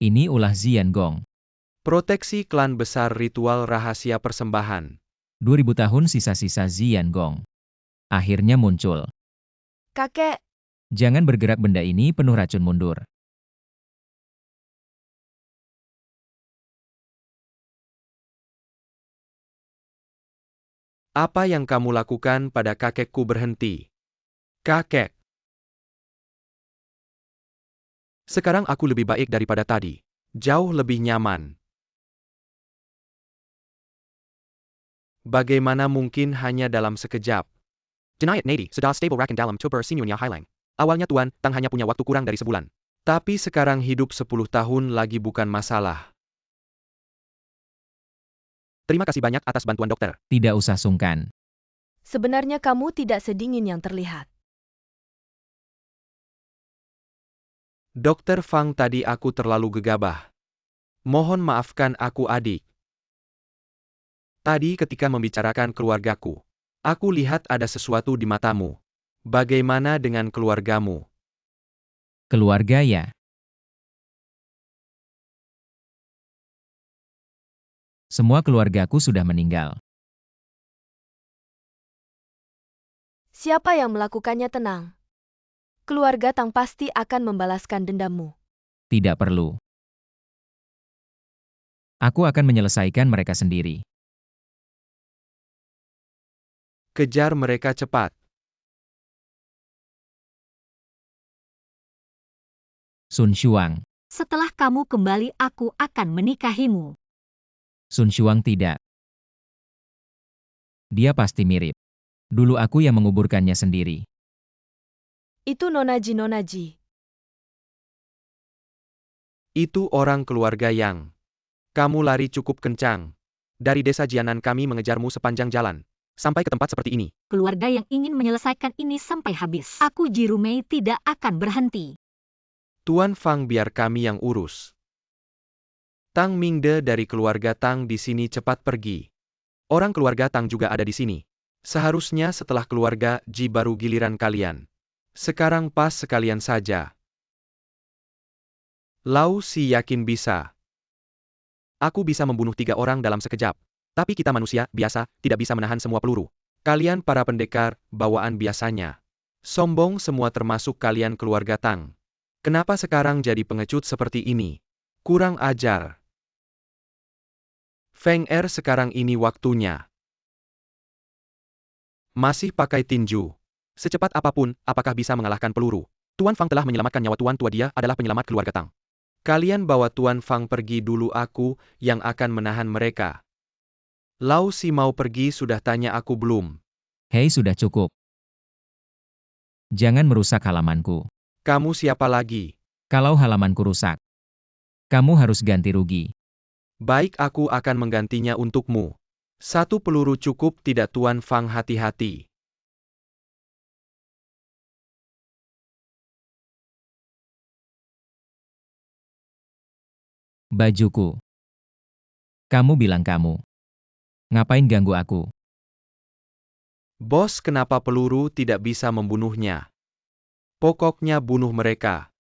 Ini ulah Zian Gong. Proteksi klan besar ritual rahasia persembahan. 2000 tahun sisa-sisa Zian Gong. Akhirnya muncul. Kakek, Jangan bergerak, benda ini penuh racun, mundur. Apa yang kamu lakukan pada kakekku? Berhenti. Kakek. Sekarang aku lebih baik daripada tadi. Jauh lebih nyaman. Bagaimana mungkin hanya dalam sekejap? Jenayat Nadi sudah stable rakan dalam tuber sinyunya hilang. Awalnya Tuan Tang hanya punya waktu kurang dari sebulan. Tapi sekarang hidup 10 tahun lagi bukan masalah. Terima kasih banyak atas bantuan dokter. Tidak usah sungkan. sebenarnya kamu tidak sedingin yang terlihat. Dokter Fang, tadi aku terlalu gegabah. Mohon maafkan aku, adik. Tadi ketika membicarakan keluargaku, aku lihat ada sesuatu di matamu. Bagaimana dengan keluargamu? Keluarga ya? Semua keluargaku sudah meninggal. Siapa yang melakukannya? Tenang. Keluarga Tang pasti akan membalaskan dendammu. Tidak perlu. Aku akan menyelesaikan mereka sendiri. Kejar mereka cepat. Sun Xuang. Setelah kamu kembali, aku akan menikahimu. Sun Xuang tidak. Dia pasti mirip. Dulu aku yang menguburkannya sendiri. Itu Nonaji. Itu orang keluarga Yang. Kamu lari cukup kencang. Dari desa Jianan kami mengejarmu sepanjang jalan. Sampai ke tempat seperti ini. Keluarga yang ingin menyelesaikan ini sampai habis. Aku Jirumei tidak akan berhenti. Tuan Fang, biar kami yang urus. Tang Mingde dari keluarga Tang di sini, cepat pergi. Orang keluarga Tang juga ada di sini. Seharusnya setelah keluarga Ji baru giliran kalian. Sekarang pas sekalian saja. Lau Si yakin bisa. Aku bisa membunuh 3 orang dalam sekejap. Tapi kita manusia biasa, tidak bisa menahan semua peluru. Kalian para pendekar, bawaan biasanya. Sombong semua termasuk kalian keluarga Tang. Kenapa sekarang jadi pengecut seperti ini? Kurang ajar. Feng Er, sekarang ini waktunya. Masih pakai tinju. Secepat apapun, apakah bisa mengalahkan peluru? Tuan Fang telah menyelamatkan nyawa tuan tua, dia adalah penyelamat keluarga Tang. Kalian bawa Tuan Fang pergi dulu, aku yang akan menahan mereka. Lau Si mau pergi sudah, tanya aku belum. Hei, sudah cukup. Jangan merusak halamanku. Kamu siapa lagi? Kalau halamanku rusak, kamu harus ganti rugi. Baik, aku akan menggantinya untukmu. 1 peluru cukup tidak, Tuan Fang? Hati-hati. Bajuku. Kamu bilang kamu. Ngapain ganggu aku? Bos, kenapa peluru tidak bisa membunuhnya? Pokoknya bunuh mereka.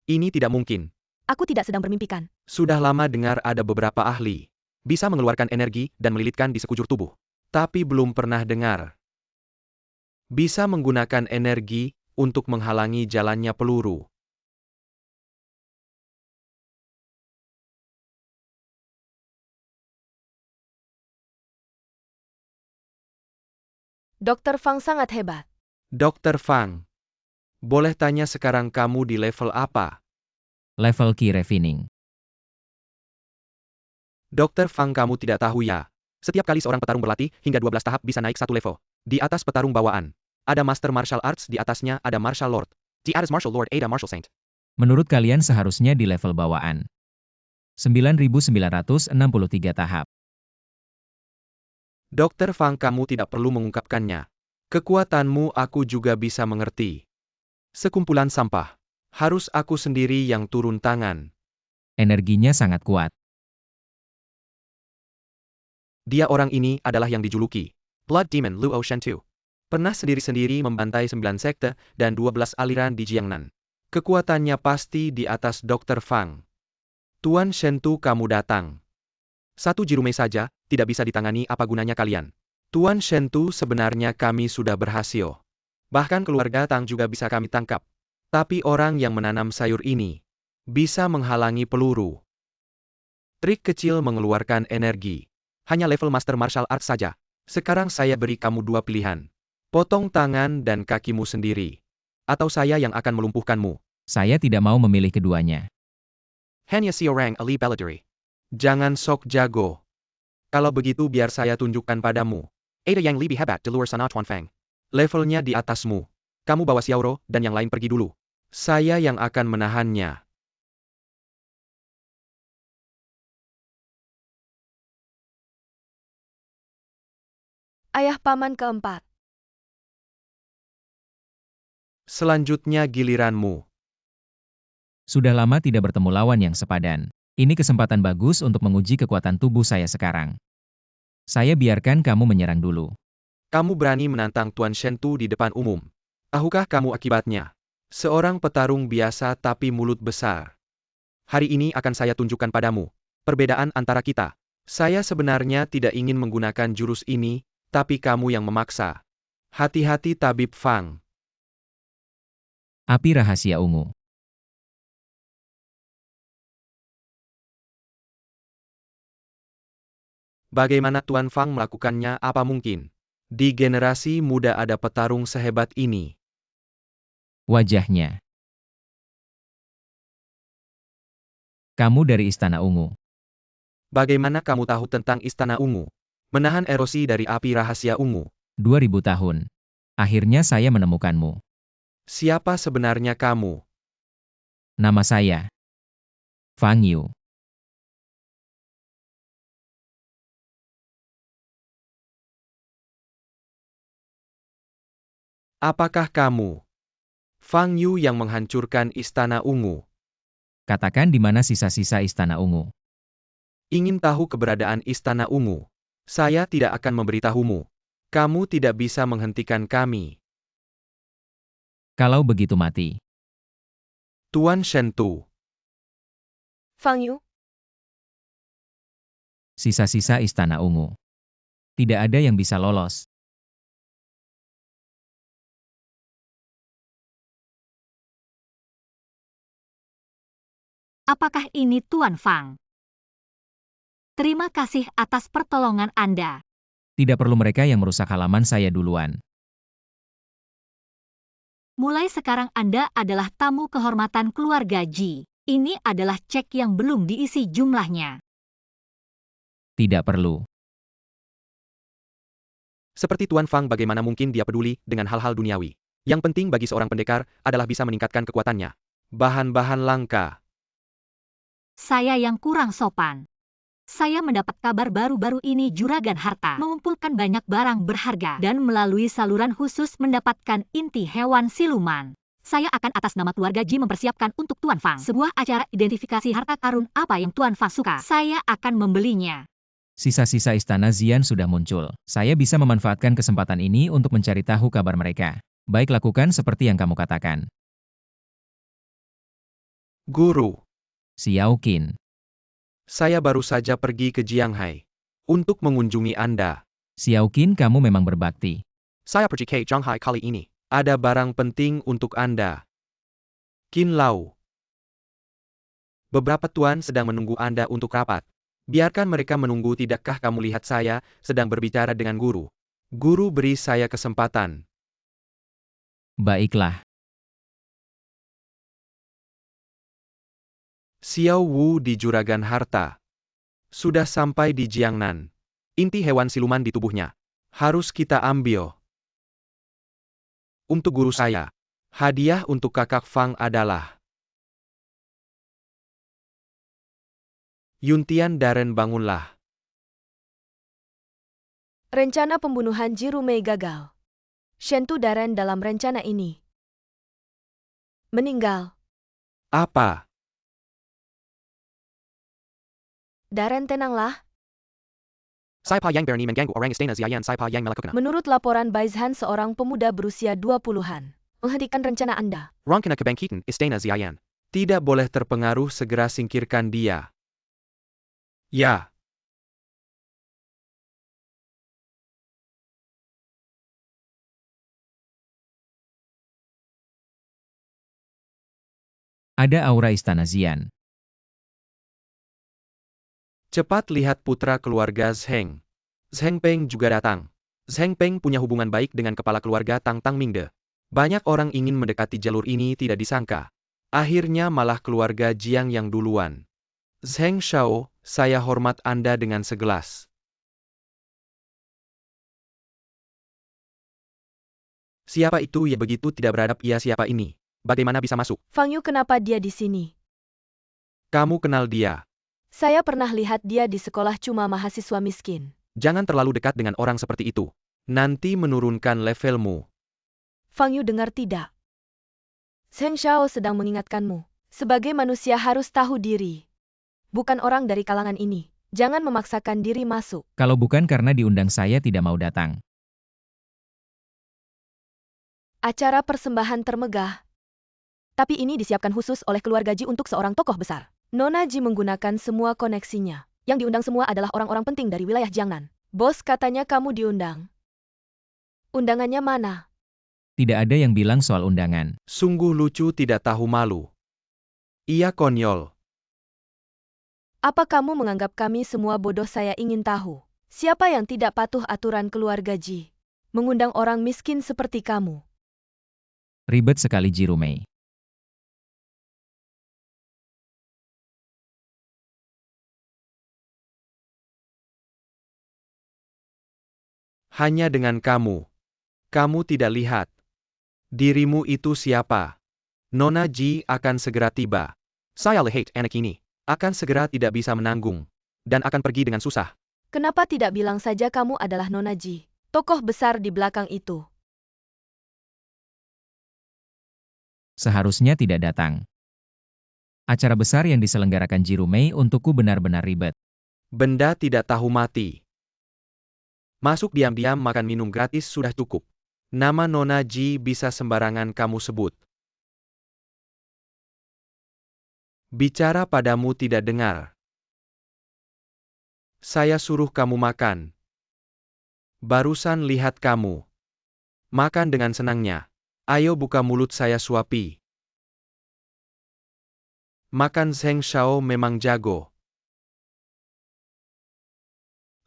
Ini tidak mungkin. Aku tidak sedang bermimpikan. Sudah lama dengar ada beberapa ahli bisa mengeluarkan energi dan melilitkan di sekujur tubuh. Tapi belum pernah dengar bisa menggunakan energi untuk menghalangi jalannya peluru. Dokter Fang sangat hebat. Dokter Fang, boleh tanya sekarang kamu di level apa? Level Ki Refining. Dokter Fang, kamu tidak tahu ya? Setiap kali seorang petarung berlatih, hingga 12 tahap bisa naik 1 level. Di atas petarung bawaan, ada Master Martial Arts, di atasnya ada Martial Lord. Di atas Martial Lord ada Martial Saint. Menurut kalian seharusnya di level bawaan. 9.963 tahap. Dokter Fang, kamu tidak perlu mengungkapkannya. Kekuatanmu aku juga bisa mengerti. Sekumpulan sampah. Harus aku sendiri yang turun tangan. Energinya sangat kuat. Dia orang ini adalah yang dijuluki Blood Demon Luo Shentu. Pernah sendiri-sendiri membantai 9 sekte dan 12 aliran di Jiangnan. Kekuatannya pasti di atas Dr. Fang. Tuan Shentu, kamu datang. Satu Jirumei saja, tidak bisa ditangani, apa gunanya kalian? Tuan Shentu, sebenarnya kami sudah berhasil. Bahkan keluarga Tang juga bisa kami tangkap. Tapi orang yang menanam sayur ini bisa menghalangi peluru. Trik kecil mengeluarkan energi. Hanya level Master Martial Arts saja. Sekarang saya beri kamu dua pilihan. Potong tangan dan kakimu sendiri. Atau saya yang akan melumpuhkanmu. Saya tidak mau memilih keduanya. Hanya seorang ahli bela diri. Jangan sok jago. Kalau begitu biar saya tunjukkan padamu. Ada yang lebih hebat di luar sana, Tuan Fang. Levelnya di atasmu. Kamu bawa Xiaoro dan yang lain pergi dulu. Saya yang akan menahannya. Ayah paman keempat. Selanjutnya giliranmu. Sudah lama tidak bertemu lawan yang sepadan. Ini kesempatan bagus untuk menguji kekuatan tubuh saya sekarang. Saya biarkan kamu menyerang dulu. Kamu berani menantang Tuan Shentu di depan umum. Tahukah kamu akibatnya? Seorang petarung biasa tapi mulut besar. Hari ini akan saya tunjukkan padamu. Perbedaan antara kita. Saya sebenarnya tidak ingin menggunakan jurus ini, tapi kamu yang memaksa. Hati-hati Tabib Fang. Api rahasia ungu. Bagaimana Tuan Fang melakukannya? Apa mungkin? Di generasi muda ada petarung sehebat ini. Wajahnya. Kamu dari Istana Ungu. Bagaimana kamu tahu tentang Istana Ungu? Menahan erosi dari api rahasia ungu. 2000 tahun. Akhirnya saya menemukanmu. Siapa sebenarnya kamu? Nama saya Fang Yu. Apakah kamu Fang Yu yang menghancurkan Istana Ungu? Katakan di mana sisa-sisa Istana Ungu. Ingin tahu keberadaan Istana Ungu? Saya tidak akan memberitahumu. Kamu tidak bisa menghentikan kami. Kalau begitu mati. Tuan Shentu. Fang Yu, Sisa-sisa Istana Ungu. Tidak ada yang bisa lolos. Apakah ini Tuan Fang? Terima kasih atas pertolongan Anda. Tidak perlu mereka yang merusak halaman saya duluan. Mulai sekarang Anda adalah tamu kehormatan keluarga Ji. Ini adalah cek yang belum diisi jumlahnya. Tidak perlu. Seperti Tuan Fang, bagaimana mungkin dia peduli dengan hal-hal duniawi? Yang penting bagi seorang pendekar adalah bisa meningkatkan kekuatannya. Bahan-bahan langka. Saya yang kurang sopan. Saya mendapat kabar baru-baru ini Juragan Harta mengumpulkan banyak barang berharga dan melalui saluran khusus mendapatkan inti hewan siluman. Saya akan atas nama keluarga Ji mempersiapkan untuk Tuan Fang sebuah acara identifikasi harta karun apa yang Tuan Fang suka. Saya akan membelinya. Sisa-sisa Istana Xian sudah muncul. Saya bisa memanfaatkan kesempatan ini untuk mencari tahu kabar mereka. Baik, lakukan seperti yang kamu katakan. Guru. Xiao Qin. Saya baru saja pergi ke Jianghai untuk mengunjungi Anda. Xiao Qin, kamu memang berbakti. Saya pergi ke Shanghai kali ini. Ada barang penting untuk Anda. Qin Lao. Beberapa tuan sedang menunggu Anda untuk rapat. Biarkan mereka menunggu, tidakkah kamu lihat saya sedang berbicara dengan guru? Guru beri saya kesempatan. Baiklah. Xiao Wu di Juragan Harta. Sudah sampai di Jiangnan. Inti hewan siluman di tubuhnya. Harus kita ambil. Untuk guru saya. Hadiah untuk kakak Fang adalah Yuntian Darren, bangunlah. rencana pembunuhan Jirumei gagal. Shentu Darren dalam rencana ini meninggal. Apa? Darren, tenanglah. Siapa yang berani mengganggu orang istana Zian? Siapa yang melakukannya? Menurut laporan Baizhan, seorang pemuda berusia 20-an. Menghentikan rencana Anda. Rencana kebangkitan istana Zian. Tidak boleh terpengaruh, segera singkirkan dia. Ya. Ada aura istana Xian. Cepat lihat putra keluarga Zheng. Zheng Peng juga datang. Zheng Peng punya hubungan baik dengan kepala keluarga Tang Tang Mingde. Banyak orang ingin mendekati jalur ini, tidak disangka. Akhirnya malah keluarga Jiang yang duluan. Zheng Shao, saya hormat Anda dengan segelas. Siapa itu? Ya, begitu tidak beradab. Ia siapa ini? Bagaimana bisa masuk? Fang Yu, kenapa dia di sini? Kamu kenal dia? Saya pernah lihat dia di sekolah, cuma mahasiswa miskin. Jangan terlalu dekat dengan orang seperti itu. Nanti menurunkan levelmu. Fang Yu, dengar tidak? Zheng Shao sedang mengingatkanmu. Sebagai manusia harus tahu diri. Bukan orang dari kalangan ini. Jangan memaksakan diri masuk. Kalau bukan karena diundang saya tidak mau datang. Acara persembahan termegah. Tapi ini disiapkan khusus oleh keluarga Ji untuk seorang tokoh besar. Nona Ji menggunakan semua koneksinya. Yang diundang semua adalah orang-orang penting dari wilayah Jiangnan. Bos, katanya kamu diundang. Undangannya mana? Tidak ada yang bilang soal undangan. Sungguh lucu, tidak tahu malu. Ia konyol. Apa kamu menganggap kami semua bodoh? Saya ingin tahu. Siapa yang tidak patuh aturan keluarga Ji? Mengundang orang miskin seperti kamu. Ribet sekali Ji Rumei. Hanya dengan kamu. Kamu tidak lihat. Dirimu itu siapa? Nona Ji akan segera tiba. Saya lihat anak ini. Akan segera tidak bisa menanggung. Dan akan pergi dengan susah. Kenapa tidak bilang saja kamu adalah Nona Ji? Tokoh besar di belakang itu. Seharusnya tidak datang. Acara besar yang diselenggarakan Ji Rumei untukku benar-benar ribet. Benda tidak tahu mati. Masuk diam-diam, makan minum gratis sudah cukup. Nama Nona Ji bisa sembarangan kamu sebut. Bicara padamu tidak dengar. Saya suruh kamu makan. Barusan lihat kamu. Makan dengan senangnya. Ayo buka mulut, saya suapi. Makan. Zheng Shao memang jago.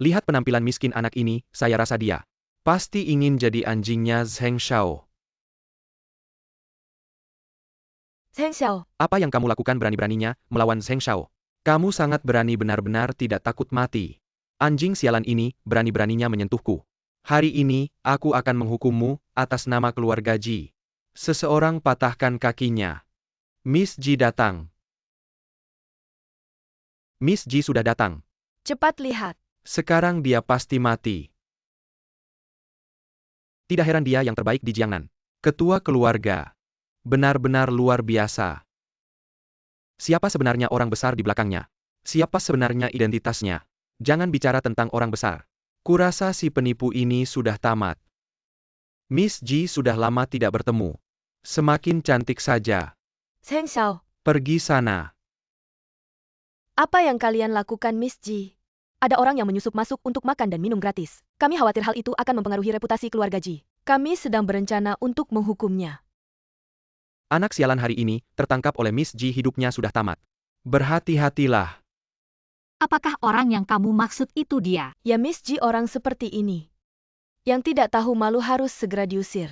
Lihat penampilan miskin anak ini, saya rasa dia pasti ingin jadi anjingnya Zheng Shao. Zheng Xiao, Apa yang kamu lakukan berani-beraninya melawan Zheng Shao? Kamu sangat berani, benar-benar tidak takut mati. Anjing sialan ini berani-beraninya menyentuhku. Hari ini, aku akan menghukummu atas nama keluarga Ji. Seseorang patahkan kakinya. Miss Ji datang. Miss Ji sudah datang. cepat lihat. Sekarang dia pasti mati. Tidak heran dia yang terbaik di Jiangnan. Ketua keluarga. Benar-benar luar biasa. Siapa sebenarnya orang besar di belakangnya? Siapa sebenarnya identitasnya? Jangan bicara tentang orang besar. Kurasa si penipu ini sudah tamat. Miss Ji sudah lama tidak bertemu. Semakin cantik saja. Zheng Xiao, Pergi sana. apa yang kalian lakukan, Miss Ji? Ada orang yang menyusup masuk untuk makan dan minum gratis. Kami khawatir hal itu akan mempengaruhi reputasi keluarga Ji. Kami sedang berencana untuk menghukumnya. Anak sialan hari ini tertangkap oleh Miss Ji, hidupnya sudah tamat. Berhati-hatilah. Apakah orang yang kamu maksud itu dia? Ya, Miss Ji, orang seperti ini. Yang tidak tahu malu harus segera diusir.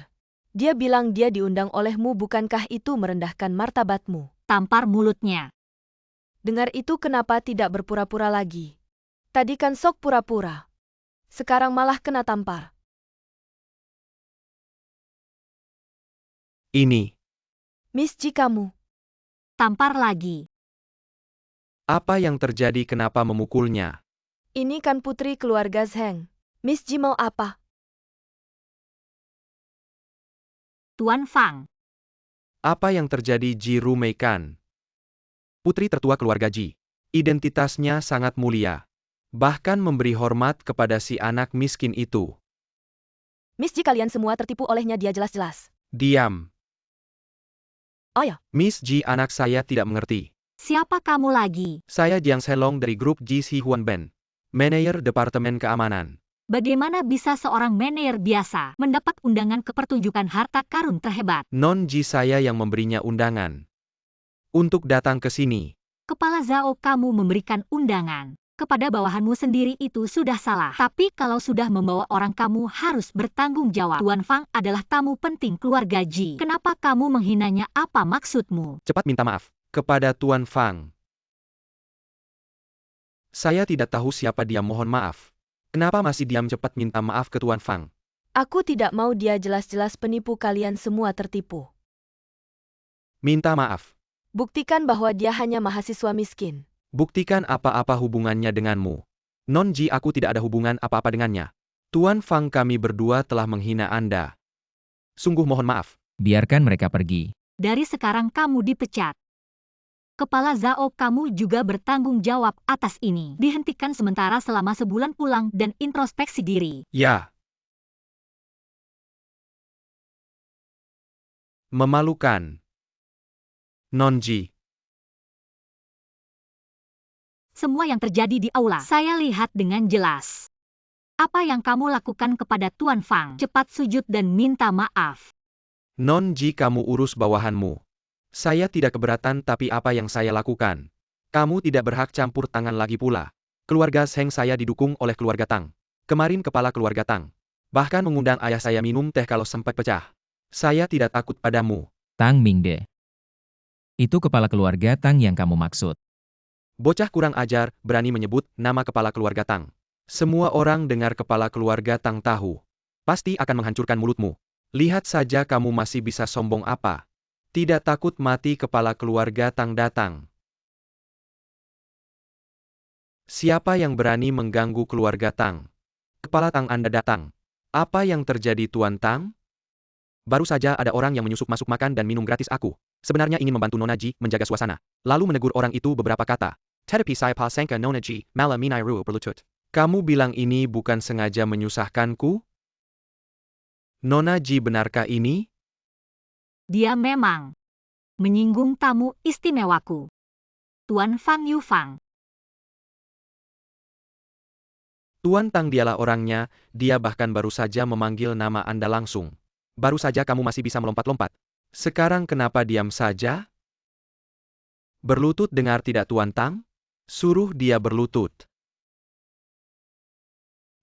Dia bilang dia diundang olehmu, bukankah itu merendahkan martabatmu? Tampar mulutnya. Dengar itu, kenapa tidak berpura-pura lagi? Tadi kan sok pura-pura. Sekarang malah kena tampar. Ini. Miss Ji, kamu. Tampar lagi. Apa yang terjadi, kenapa memukulnya? Ini kan putri keluarga Zheng. Miss Ji mau apa? Tuan Fang. Apa yang terjadi, Ji Rumei kan? Putri tertua keluarga Ji. Identitasnya sangat mulia. Bahkan memberi hormat kepada si anak miskin itu. Miss Ji, kalian semua tertipu olehnya, dia jelas-jelas. Diam. Oh ya, Miss Ji, anak saya tidak mengerti. Siapa kamu lagi? Saya Jiang Selong dari grup Ji Si Huan Ben. Manajer Departemen Keamanan. Bagaimana bisa seorang manajer biasa mendapat undangan ke pertunjukan harta karun terhebat? Non Ji saya yang memberinya undangan. Untuk datang ke sini. Kepala Zhao, kamu memberikan undangan kepada bawahanmu sendiri itu sudah salah. Tapi kalau sudah membawa orang, kamu harus bertanggung jawab. Tuan Fang adalah tamu penting keluarga Ji. Kenapa kamu menghinanya? Apa maksudmu? Cepat minta maaf. Kepada Tuan Fang. Saya tidak tahu siapa dia, mohon maaf. Kenapa masih diam? Cepat minta maaf ke Tuan Fang. aku tidak mau, dia jelas-jelas penipu, kalian semua tertipu. Minta maaf. Buktikan bahwa dia hanya mahasiswa miskin. Buktikan apa-apa hubungannya denganmu. Non Ji, aku tidak ada hubungan apa-apa dengannya. Tuan Fang, kami berdua telah menghina Anda. Sungguh mohon maaf. Biarkan mereka pergi. Dari sekarang kamu dipecat. Kepala Zhao, kamu juga bertanggung jawab atas ini. Dihentikan sementara selama sebulan, pulang dan introspeksi diri. Ya. Memalukan. Non Ji. Semua yang terjadi di aula, saya lihat dengan jelas. Apa yang kamu lakukan kepada Tuan Fang? Cepat sujud dan minta maaf. Non Ji, kamu urus bawahanmu. Saya tidak keberatan, tapi apa yang saya lakukan? Kamu tidak berhak campur tangan lagi pula. Keluarga Zheng saya didukung oleh keluarga Tang. Kemarin kepala keluarga Tang bahkan mengundang ayah saya minum teh kalau sempat pecah. Saya tidak takut padamu. Tang Mingde. Itu kepala keluarga Tang yang kamu maksud. Bocah kurang ajar, berani menyebut nama kepala keluarga Tang. Semua orang dengar kepala keluarga Tang tahu. Pasti akan menghancurkan mulutmu. Lihat saja kamu masih bisa sombong apa. Tidak takut mati kepala keluarga Tang datang. Siapa yang berani mengganggu keluarga Tang? Kepala Tang Anda datang. Apa yang terjadi Tuan Tang? Baru saja ada orang yang menyusup masuk makan dan minum gratis aku. Sebenarnya ingin membantu Nona Ji menjaga suasana. Lalu menegur orang itu beberapa kata. Tetapi saya pa sangka Nona Ji malah minai ru berlutut. Kamu bilang ini bukan sengaja menyusahkanku? Nona Ji, benarkah ini? Dia memang menyinggung tamu istimewaku. Tuan Fang Yufang. Tuan Tang dialah orangnya, dia bahkan baru saja memanggil nama Anda langsung. Baru saja kamu masih bisa melompat-lompat. Sekarang kenapa diam saja? Berlutut, dengar tidak Tuan Tang? Suruh dia berlutut.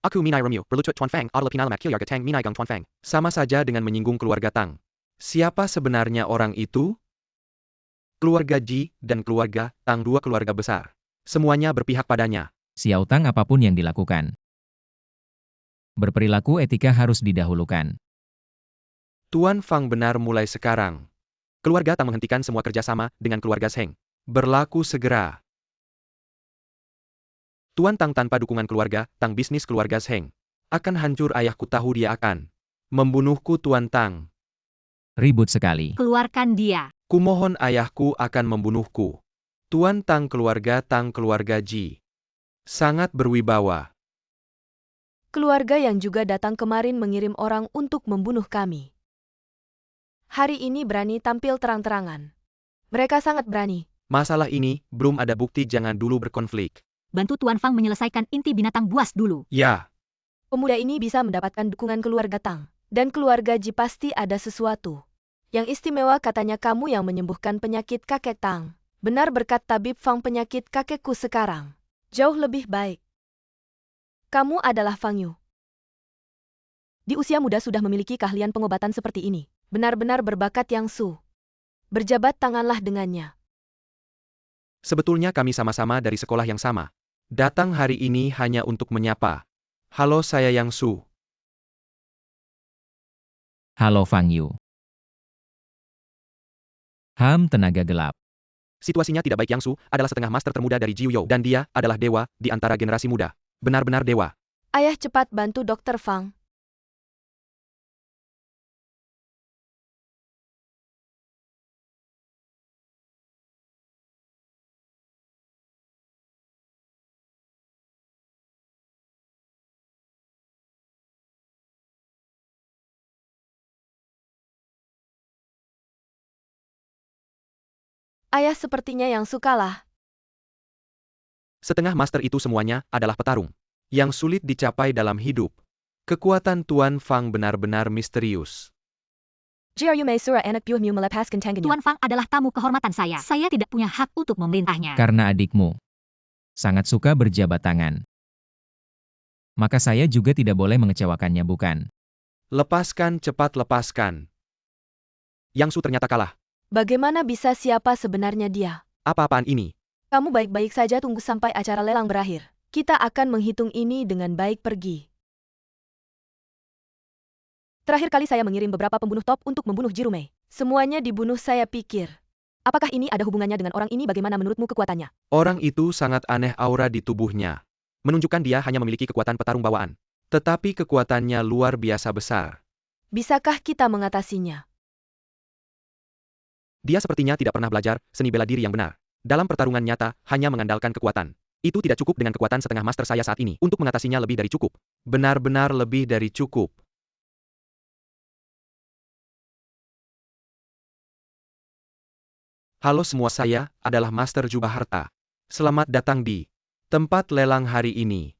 Aku minai remyu, berlutut Tuan Fang, adalah pinalamak kilyarga Tang minai gang Tuan Fang. Sama saja dengan menyinggung keluarga Tang. Siapa sebenarnya orang itu? Keluarga Ji dan keluarga Tang, dua keluarga besar. Semuanya berpihak padanya. Xiao Tang, apapun yang dilakukan, berperilaku etika harus didahulukan. Tuan Fang, benar mulai sekarang. Keluarga Tang menghentikan semua kerjasama dengan keluarga Zheng. Berlaku segera. Tuan Tang tanpa dukungan keluarga Tang, bisnis keluarga Zheng akan hancur. Ayahku tahu dia akan membunuhku Tuan Tang. Ribut sekali. Keluarkan dia. Kumohon, ayahku akan membunuhku. Tuan Tang, keluarga Ji sangat berwibawa. Keluarga yang juga datang kemarin mengirim orang untuk membunuh kami. Hari ini berani tampil terang-terangan. Mereka sangat berani. Masalah ini belum ada bukti, jangan dulu berkonflik. Bantu Tuan Fang menyelesaikan inti binatang buas dulu. Ya. Pemuda ini bisa mendapatkan dukungan keluarga Tang. Dan keluarga Ji pasti ada sesuatu yang istimewa, katanya kamu yang menyembuhkan penyakit kakek Tang. Benar, berkat tabib Fang penyakit kakekku sekarang jauh lebih baik. Kamu adalah Fang Yu. Di usia muda sudah memiliki keahlian pengobatan seperti ini. Benar-benar berbakat yang su. Berjabat tanganlah dengannya. Sebetulnya kami sama-sama dari sekolah yang sama. Datang hari ini hanya untuk menyapa. Halo, saya Yang Su. Halo Fang Yu. Tenaga gelap. Situasinya tidak baik. Yang Su adalah setengah master termuda dari Jiu You dan dia adalah dewa di antara generasi muda. Benar-benar dewa. Ayah, cepat bantu Dr. Fang. Ayah sepertinya yang sukalah. Setengah master itu semuanya adalah petarung yang sulit dicapai dalam hidup. Kekuatan Tuan Fang benar-benar misterius. Jiaryu Mei Sura anak piuh mu melepaskan tangannya. Tuan Fang adalah tamu kehormatan saya. Saya tidak punya hak untuk memerintahnya. Karena adikmu sangat suka berjabat tangan. Maka saya juga tidak boleh mengecewakannya, bukan? Lepaskan, cepat lepaskan. Yang Su ternyata kalah. Bagaimana bisa siapa sebenarnya dia? Apa-apaan ini? Kamu baik-baik saja, tunggu sampai acara lelang berakhir. Kita akan menghitung ini dengan baik. Pergi. Terakhir kali saya mengirim beberapa pembunuh top untuk membunuh Jirumei. Semuanya dibunuh, saya pikir. Apakah ini ada hubungannya dengan orang ini? Bagaimana menurutmu kekuatannya? Orang itu sangat aneh, aura di tubuhnya menunjukkan dia hanya memiliki kekuatan petarung bawaan. Tetapi kekuatannya luar biasa besar. Bisakah kita mengatasinya? Dia sepertinya tidak pernah belajar seni bela diri yang benar. Dalam pertarungan nyata, hanya mengandalkan kekuatan. Itu tidak cukup dengan kekuatan setengah master saya saat ini. Untuk mengatasinya lebih dari cukup. Benar-benar lebih dari cukup. Halo semua, saya adalah Master Jubah Harta. Selamat datang di tempat lelang hari ini.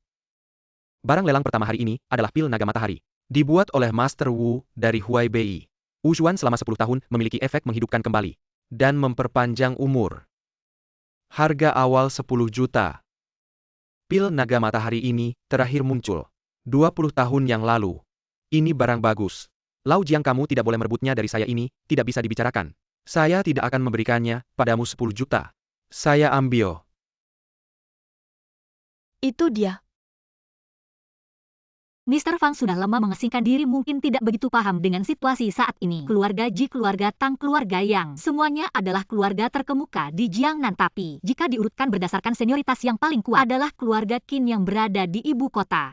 Barang lelang pertama hari ini adalah pil naga matahari. Dibuat oleh Master Wu dari Huaibei. Wu Xuan selama 10 tahun memiliki efek menghidupkan kembali dan memperpanjang umur. Harga awal 10 juta. Pil naga matahari ini terakhir muncul 20 tahun yang lalu. Ini barang bagus. Lau Jiang, kamu tidak boleh merebutnya dari saya, ini tidak bisa dibicarakan. Saya tidak akan memberikannya padamu 10 juta. Saya ambil. Itu dia. Mr. Fang sudah lama mengasingkan diri, mungkin tidak begitu paham dengan situasi saat ini. Keluarga Ji, keluarga Tang, keluarga Yang, semuanya adalah keluarga terkemuka di Jiangnan. Tapi, jika diurutkan berdasarkan senioritas, yang paling kuat adalah keluarga Qin yang berada di ibu kota.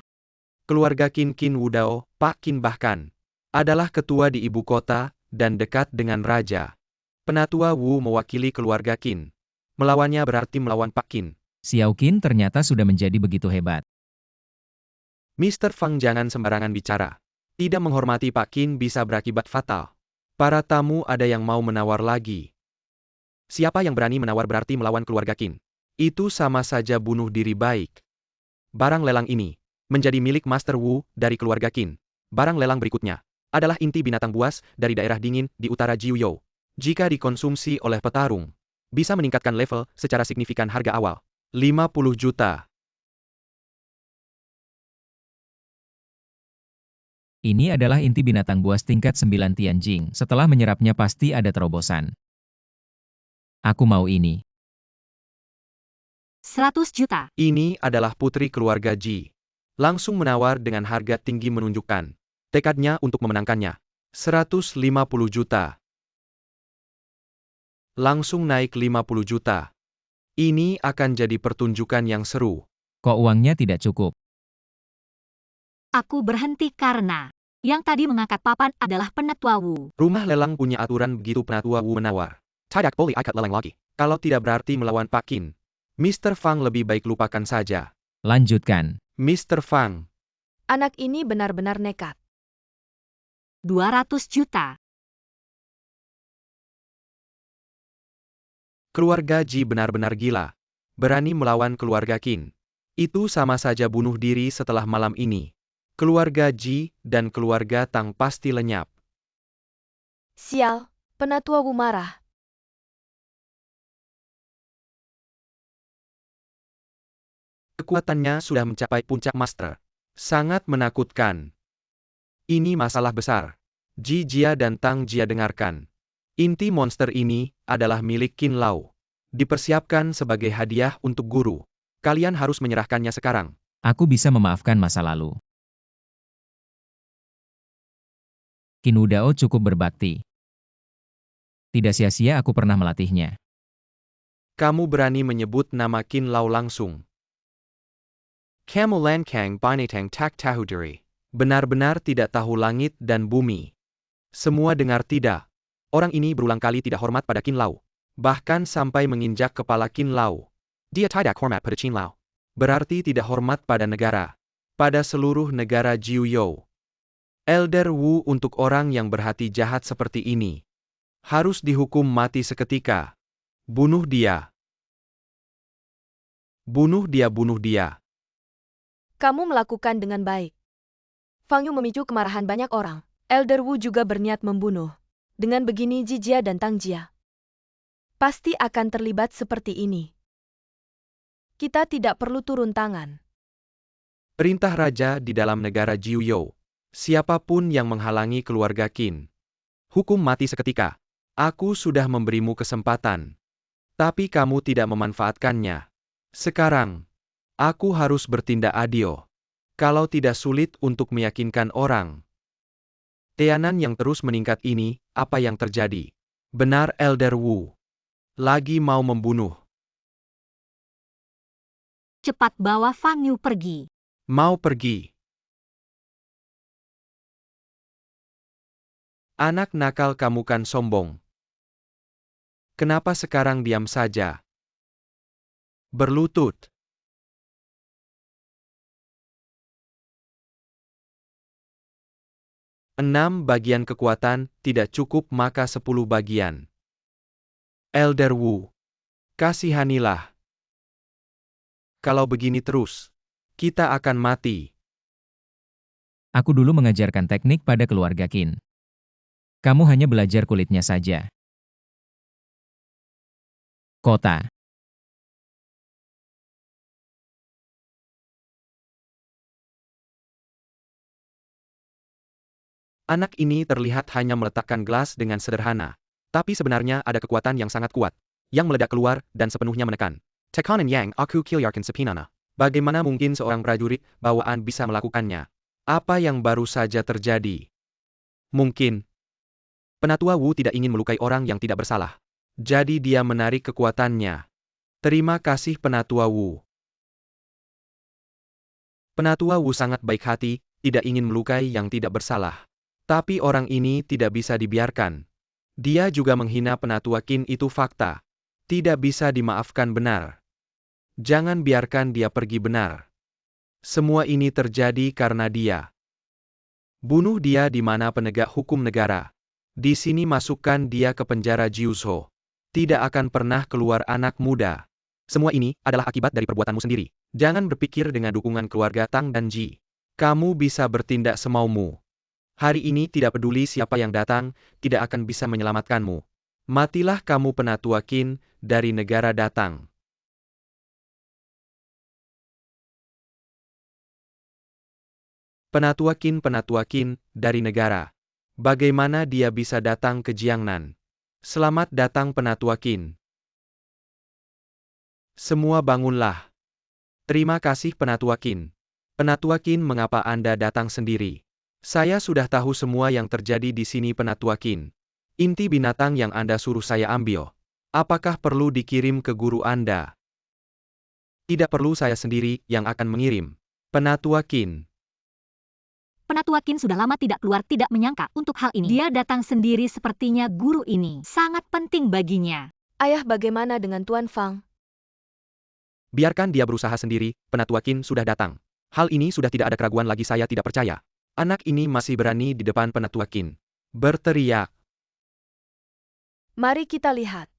Keluarga Qin Wudao, Pak Qin bahkan adalah ketua di ibu kota dan dekat dengan raja. Penatua Wu mewakili keluarga Qin. Melawannya berarti melawan Pak Qin. Xiao Qin ternyata sudah menjadi begitu hebat. Mr. Fang, jangan sembarangan bicara. Tidak menghormati Pak Qin bisa berakibat fatal. Para tamu ada yang mau menawar lagi. Siapa yang berani menawar berarti melawan keluarga Qin. Itu sama saja bunuh diri. Baik. Barang lelang ini menjadi milik Master Wu dari keluarga Qin. Barang lelang berikutnya adalah inti binatang buas dari daerah dingin di utara Jiuyou. Jika dikonsumsi oleh petarung, bisa meningkatkan level secara signifikan. Harga awal 50 juta. Ini adalah inti binatang buas tingkat 9 Tianjing. Setelah menyerapnya pasti ada terobosan. Aku mau ini. 100 juta. Ini adalah putri keluarga Ji. Langsung menawar dengan harga tinggi, menunjukkan tekadnya untuk memenangkannya. 150 juta. Langsung naik 50 juta. Ini akan jadi pertunjukan yang seru. Kok uangnya tidak cukup? Aku berhenti karena yang tadi mengangkat papan adalah Penatua Wu. Rumah lelang punya aturan begitu. Penatua Wu menawar. Tidak boleh ikat lelang lagi. Kalau tidak berarti melawan Pak Qin. Mr. Fang, lebih baik lupakan saja. Lanjutkan. Mr. Fang. Anak ini benar-benar nekat. 200 juta. Keluarga Ji benar-benar gila. Berani melawan keluarga Qin. Itu sama saja bunuh diri. Setelah malam ini, keluarga Ji dan keluarga Tang pasti lenyap. Sial, Penatua Wu marah. Kekuatannya sudah mencapai puncak master. Sangat menakutkan. Ini masalah besar. Ji Jia dan Tang Jia, dengarkan. Inti monster ini adalah milik Qin Lao. Dipersiapkan sebagai hadiah untuk guru. Kalian harus menyerahkannya sekarang. Aku bisa memaafkan masa lalu. Qin Wudao cukup berbakti. Tidak sia-sia aku pernah melatihnya. Kamu berani menyebut nama Qin Lao langsung. Kamu lankang binatang tak tahu diri. Benar-benar tidak tahu langit dan bumi. Semua dengar tidak? Orang ini berulang kali tidak hormat pada Qin Lao. Bahkan sampai menginjak kepala Qin Lao. Dia tidak hormat pada Qin Lao. Berarti tidak hormat pada negara. Pada seluruh negara Jiuyou. Elder Wu, untuk orang yang berhati jahat seperti ini harus dihukum mati seketika. Bunuh dia. Bunuh dia, bunuh dia. Kamu melakukan dengan baik. Fang Yu memicu kemarahan banyak orang. Elder Wu juga berniat membunuh. Dengan begini Ji Jia dan Tang Jia pasti akan terlibat seperti ini. Kita tidak perlu turun tangan. Perintah raja di dalam negara Jiuyou. Siapapun yang menghalangi keluarga Qin, hukum mati seketika. Aku sudah memberimu kesempatan. Tapi kamu tidak memanfaatkannya. Sekarang, aku harus bertindak adil. Kalau tidak sulit untuk meyakinkan orang. Teanan yang terus meningkat ini, apa yang terjadi? Benar Elder Wu. Lagi mau membunuh. Cepat bawa Fang Yu pergi. Mau pergi. Anak nakal kamu kan sombong. Kenapa sekarang diam saja? Berlutut. Enam bagian kekuatan tidak cukup maka 10 bagian. Elder Wu, kasihanilah. Kalau begini terus, kita akan mati. Aku dulu mengajarkan teknik pada keluarga Qin. Kamu hanya belajar kulitnya saja. Kota. Anak ini terlihat hanya meletakkan gelas dengan sederhana. Tapi sebenarnya ada kekuatan yang sangat kuat. Yang meledak keluar dan sepenuhnya menekan. Tekanan yang aku kilyarkan sepinana. Bagaimana mungkin seorang prajurit bawaan bisa melakukannya? Apa yang baru saja terjadi? Mungkin. Penatua Wu tidak ingin melukai orang yang tidak bersalah. Jadi dia menarik kekuatannya. Terima kasih Penatua Wu. Penatua Wu sangat baik hati, tidak ingin melukai yang tidak bersalah. Tapi orang ini tidak bisa dibiarkan. Dia juga menghina Penatua Qin itu fakta. Tidak bisa dimaafkan benar. Jangan biarkan dia pergi benar. Semua ini terjadi karena dia. Bunuh dia di mana penegak hukum negara. Di sini masukkan dia ke penjara Jiuzhou. Tidak akan pernah keluar anak muda. Semua ini adalah akibat dari perbuatanmu sendiri. Jangan berpikir dengan dukungan keluarga Tang dan Ji. Kamu bisa bertindak semaumu. Hari ini tidak peduli siapa yang datang, tidak akan bisa menyelamatkanmu. Matilah kamu Penatua Qin, dari negara datang. Penatua Qin, dari negara. Bagaimana dia bisa datang ke Jiangnan? Selamat datang Penatua Qin. Semua bangunlah. Terima kasih Penatua Qin. Penatua Qin, mengapa Anda datang sendiri? Saya sudah tahu semua yang terjadi di sini Penatua Qin. Inti binatang yang Anda suruh saya ambil. Apakah perlu dikirim ke guru Anda? Tidak perlu, saya sendiri yang akan mengirim. Penatua Qin. Penatua Qin sudah lama tidak keluar, tidak menyangka untuk hal ini. Dia datang sendiri, sepertinya guru ini sangat penting baginya. Ayah, bagaimana dengan Tuan Fang? Biarkan dia berusaha sendiri, Penatua Qin sudah datang. Hal ini sudah tidak ada keraguan lagi, saya tidak percaya. Anak ini masih berani di depan Penatua Qin. Berteriak. Mari kita lihat.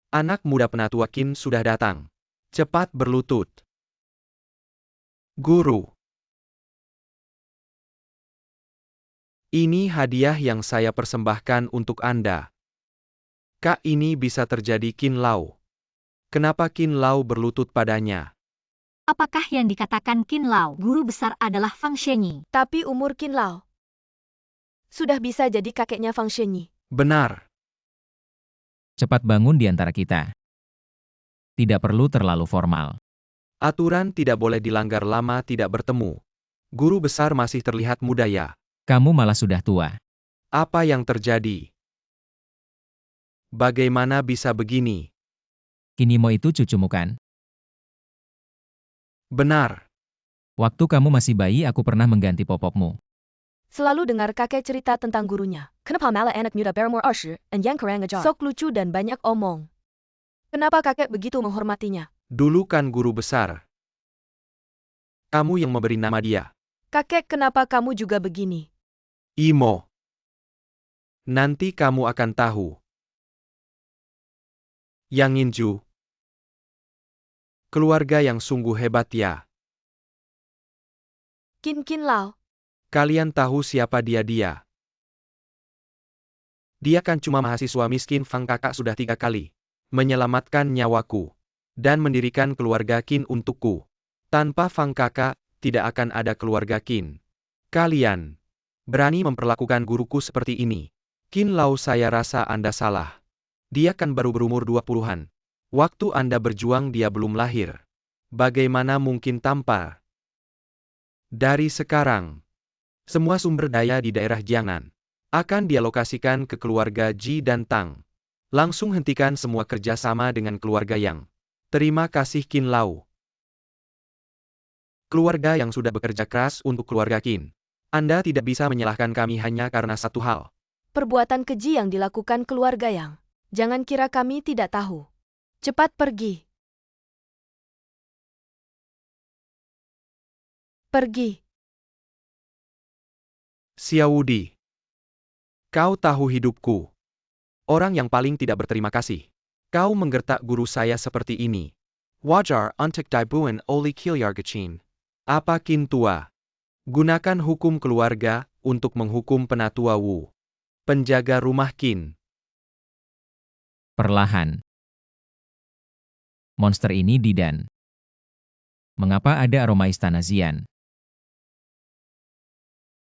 Anak muda Penatua Qin sudah datang. Cepat berlutut. Guru. Ini hadiah yang saya persembahkan untuk Anda. Kak, ini bisa terjadi Qin Lao. Kenapa Qin Lao berlutut padanya? Apakah yang dikatakan Qin Lao, guru besar, adalah Fang Shenyi? Tapi umur Qin Lao sudah bisa jadi kakeknya Fang Shenyi. Benar. Cepat bangun di antara kita. Tidak perlu terlalu formal. Aturan tidak boleh dilanggar lama tidak bertemu. Guru besar masih terlihat muda ya. Kamu malah sudah tua. Apa yang terjadi? Bagaimana bisa begini? Kinimo itu cucumu kan? Benar. Waktu kamu masih bayi aku pernah mengganti popokmu. Selalu dengar kakek cerita tentang gurunya. Kenapa malah anak muda Barrymore Usher dan yang keren ngejar? Sok lucu dan banyak omong. Kenapa kakek begitu menghormatinya? Dulu kan guru besar. Kamu yang memberi nama dia. Kakek, kenapa kamu juga begini? Imo. Nanti kamu akan tahu. Yang Inju. Keluarga yang sungguh hebat ya. Qin Lao. Kalian tahu siapa dia? Dia kan cuma mahasiswa miskin. Fang Kakak sudah 3 kali menyelamatkan nyawaku dan mendirikan keluarga Qin untukku. Tanpa Fang Kakak, tidak akan ada keluarga Qin. Kalian berani memperlakukan guruku seperti ini. Qin Lao, saya rasa Anda salah. Dia kan baru berumur 20-an. Waktu Anda berjuang dia belum lahir. Bagaimana mungkin tampar? Dari sekarang, semua sumber daya di daerah Jiangnan akan dialokasikan ke keluarga Ji dan Tang. Langsung hentikan semua kerjasama dengan keluarga Yang. Terima kasih Qin Lao. Keluarga yang sudah bekerja keras untuk keluarga Qin. Anda tidak bisa menyalahkan kami hanya karena satu hal. Perbuatan keji yang dilakukan keluarga Yang. Jangan kira kami tidak tahu. Cepat pergi. Pergi. Xiao Wudi. Kau tahu hidupku. Orang yang paling tidak berterima kasih. Kau menggertak guru saya seperti ini. Wajar untuk dibuat oleh keluarga. Apa Qin tua? Gunakan hukum keluarga untuk menghukum penatua Wu. Penjaga rumah Qin. Perlahan. Monster ini Didan. Mengapa ada aroma istana Xian?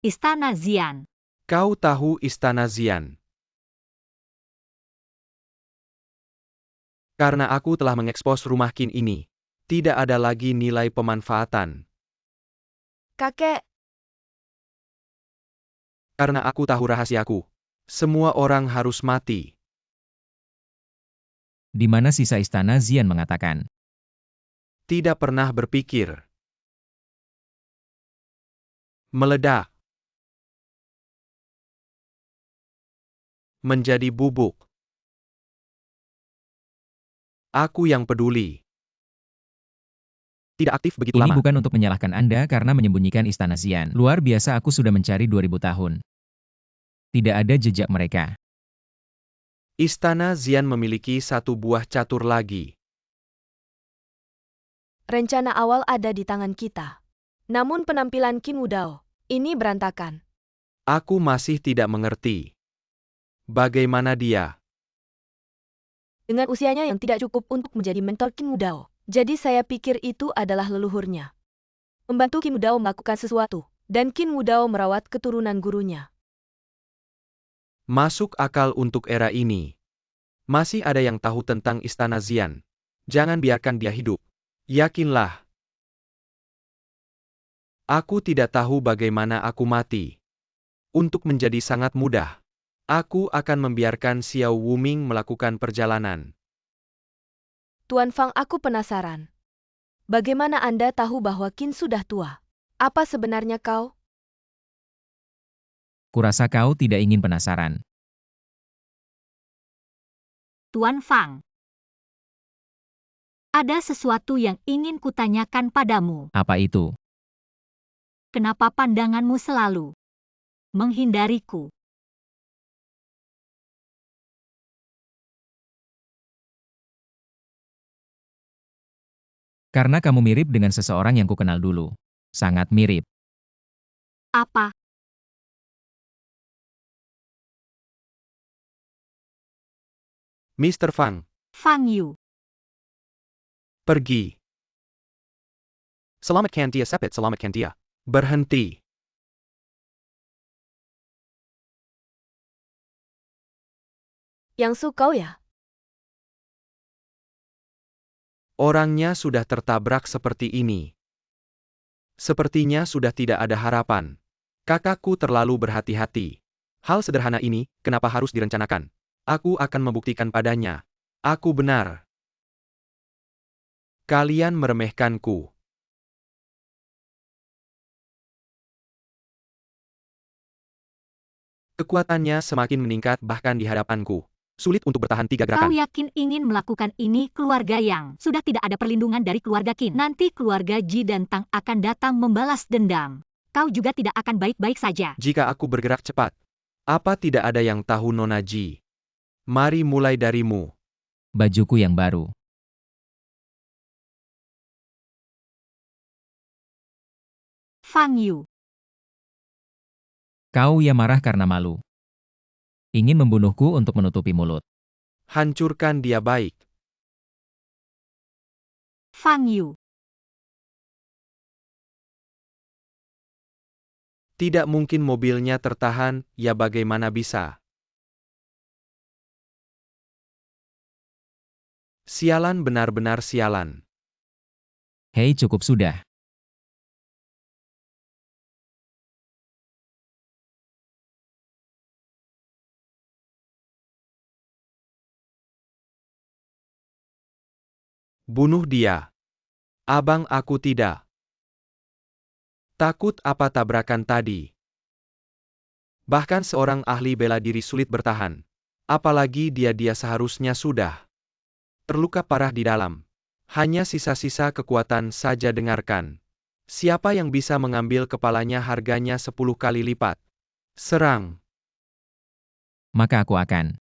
Istana Xian. Kau tahu istana Xian? Karena aku telah mengekspos rumah Qin ini. Tidak ada lagi nilai pemanfaatan. Kakek. Karena aku tahu rahasiaku. Semua orang harus mati. Di mana sisa istana Xian mengatakan. Tidak pernah berpikir. Meledak. Menjadi bubuk. Aku yang peduli. Tidak aktif begitu Ini lama. bukan untuk menyalahkan Anda karena menyembunyikan istana Xian. Luar biasa, aku sudah mencari 2000 tahun. Tidak ada jejak mereka. Istana Xian memiliki satu buah catur lagi. Rencana awal ada di tangan kita. Namun penampilan Qin Wudao ini berantakan. Aku masih tidak mengerti. Bagaimana dia? Dengan usianya yang tidak cukup untuk menjadi mentor Qin Wudao. Jadi saya pikir itu adalah leluhurnya. Membantu Qin Wudao melakukan sesuatu. Dan Qin Wudao merawat keturunan gurunya. Masuk akal untuk era ini. Masih ada yang tahu tentang istana Xian. Jangan biarkan dia hidup. Yakinlah. Aku tidak tahu bagaimana aku mati. Untuk menjadi sangat mudah. Aku akan membiarkan Xiao Wuming melakukan perjalanan. Tuan Fang, aku penasaran. Bagaimana Anda tahu bahwa Qin sudah tua? Apa sebenarnya kau? Kurasa kau tidak ingin penasaran. Tuan Fang. Ada sesuatu yang ingin kutanyakan padamu. Apa itu? Kenapa pandanganmu selalu menghindariku? Karena kamu mirip dengan seseorang yang kukenal dulu. Sangat mirip. Apa? Mr. Fang, Fang Yu. pergi. Selamatkan dia, Sepet, selamatkan dia. Berhenti. Yang Su kau ya? Orangnya sudah tertabrak seperti ini. Sepertinya sudah tidak ada harapan. Kakakku terlalu berhati-hati. Hal sederhana ini, kenapa harus direncanakan? Aku akan membuktikan padanya. Aku benar. Kalian meremehkanku. Kekuatannya semakin meningkat bahkan di hadapanku. Sulit untuk bertahan 3 Kau gerakan. yakin ingin melakukan ini keluarga Yang? Sudah tidak ada perlindungan dari keluarga Qin. Nanti keluarga Ji dan Tang akan datang membalas dendam. Kau juga tidak akan baik-baik saja. Jika aku bergerak cepat. Apa tidak ada yang tahu Nona Ji? Mari mulai darimu. Bajuku yang baru. Fang Yu. Kau ya marah karena malu. Ingin membunuhku untuk menutupi mulut. Hancurkan dia baik. Fang Yu. Tidak mungkin mobilnya tertahan, ya bagaimana bisa? Sialan, benar-benar sialan. Hei, cukup sudah. Bunuh dia. Abang, aku tidak. Takut apa tabrakan tadi? Bahkan seorang ahli bela diri sulit bertahan. Apalagi dia seharusnya sudah terluka parah di dalam. Hanya sisa-sisa kekuatan saja. Dengarkan. Siapa yang bisa mengambil kepalanya harganya 10 kali lipat. Serang. Maka aku akan.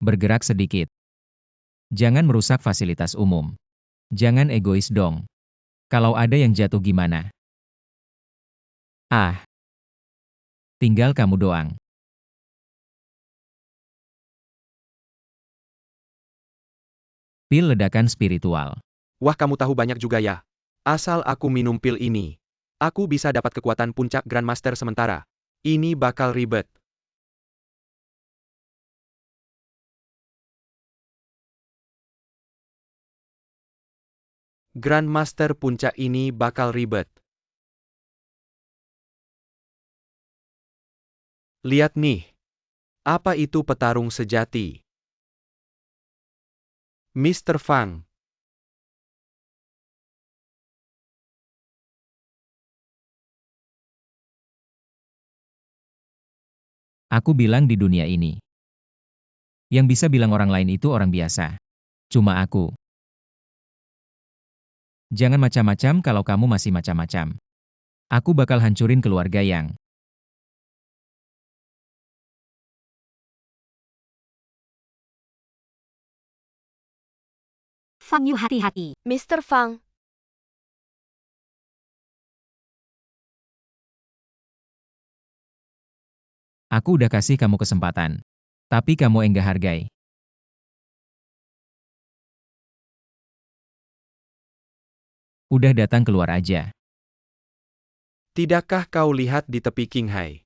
Bergerak sedikit. Jangan merusak fasilitas umum. Jangan egois dong. Kalau ada yang jatuh gimana? Ah. Tinggal kamu doang. Pil ledakan spiritual. Wah, kamu tahu banyak juga ya. Asal aku minum pil ini, aku bisa dapat kekuatan puncak Grandmaster sementara. Ini bakal ribet. Grandmaster puncak ini bakal ribet. Lihat nih. Apa itu petarung sejati? Mr. Fang. Aku bilang di dunia ini. Yang bisa bilang orang lain itu orang biasa. Cuma aku. Jangan macam-macam kalau kamu masih macam-macam. Aku bakal hancurin keluarga yang. Fang Yu, hati-hati. Mr. Fang, Aku udah kasih kamu kesempatan. Tapi kamu enggak hargai. Udah datang keluar aja. Tidakkah kau lihat di tepi Qinghai?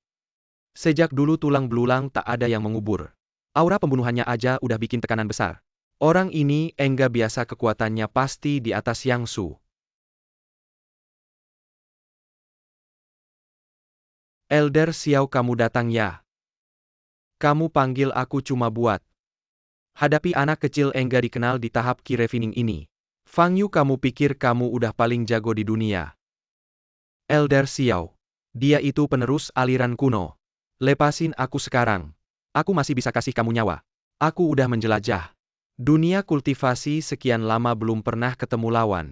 Sejak dulu tulang belulang tak ada yang mengubur. Aura pembunuhannya aja udah bikin tekanan besar. Orang ini enggak biasa, kekuatannya pasti di atas Yang Su. Elder Xiao, kamu datang ya? Kamu panggil aku cuma buat hadapi anak kecil enggak dikenal di tahap Key Refining ini. Fang Yu, kamu pikir kamu udah paling jago di dunia? Elder Xiao. Dia itu penerus aliran kuno. Lepasin aku sekarang. Aku masih bisa kasih kamu nyawa. Aku udah menjelajah dunia kultivasi sekian lama belum pernah ketemu lawan.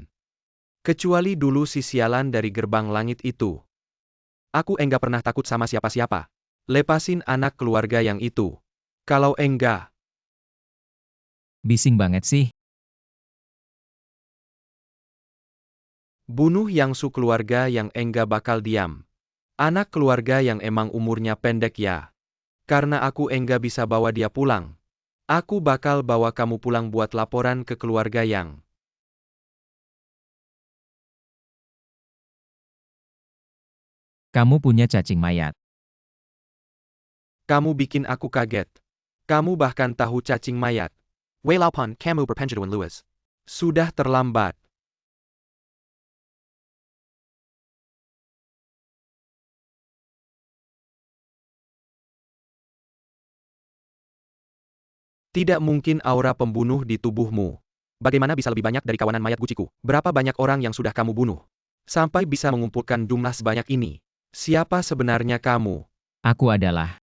Kecuali dulu si sialan dari gerbang langit itu. Aku enggak pernah takut sama siapa-siapa. Lepasin anak keluarga yang itu. Kalau enggak, Bising banget sih. bunuh Yang Su, keluarga yang enggak bakal diam. Anak keluarga yang emang umurnya pendek ya. Karena aku enggak bisa bawa dia pulang. Aku bakal bawa kamu pulang buat laporan ke keluarga yang. Kamu punya cacing mayat. Kamu bikin aku kaget. Kamu bahkan tahu cacing mayat. Wei Laopan, kamu berpengaruh Lewis. Sudah terlambat. Tidak mungkin aura pembunuh di tubuhmu. Bagaimana bisa lebih banyak dari kawanan mayat guciku? Berapa banyak orang yang sudah kamu bunuh? Sampai bisa mengumpulkan jumlah sebanyak ini. Siapa sebenarnya kamu? Aku adalah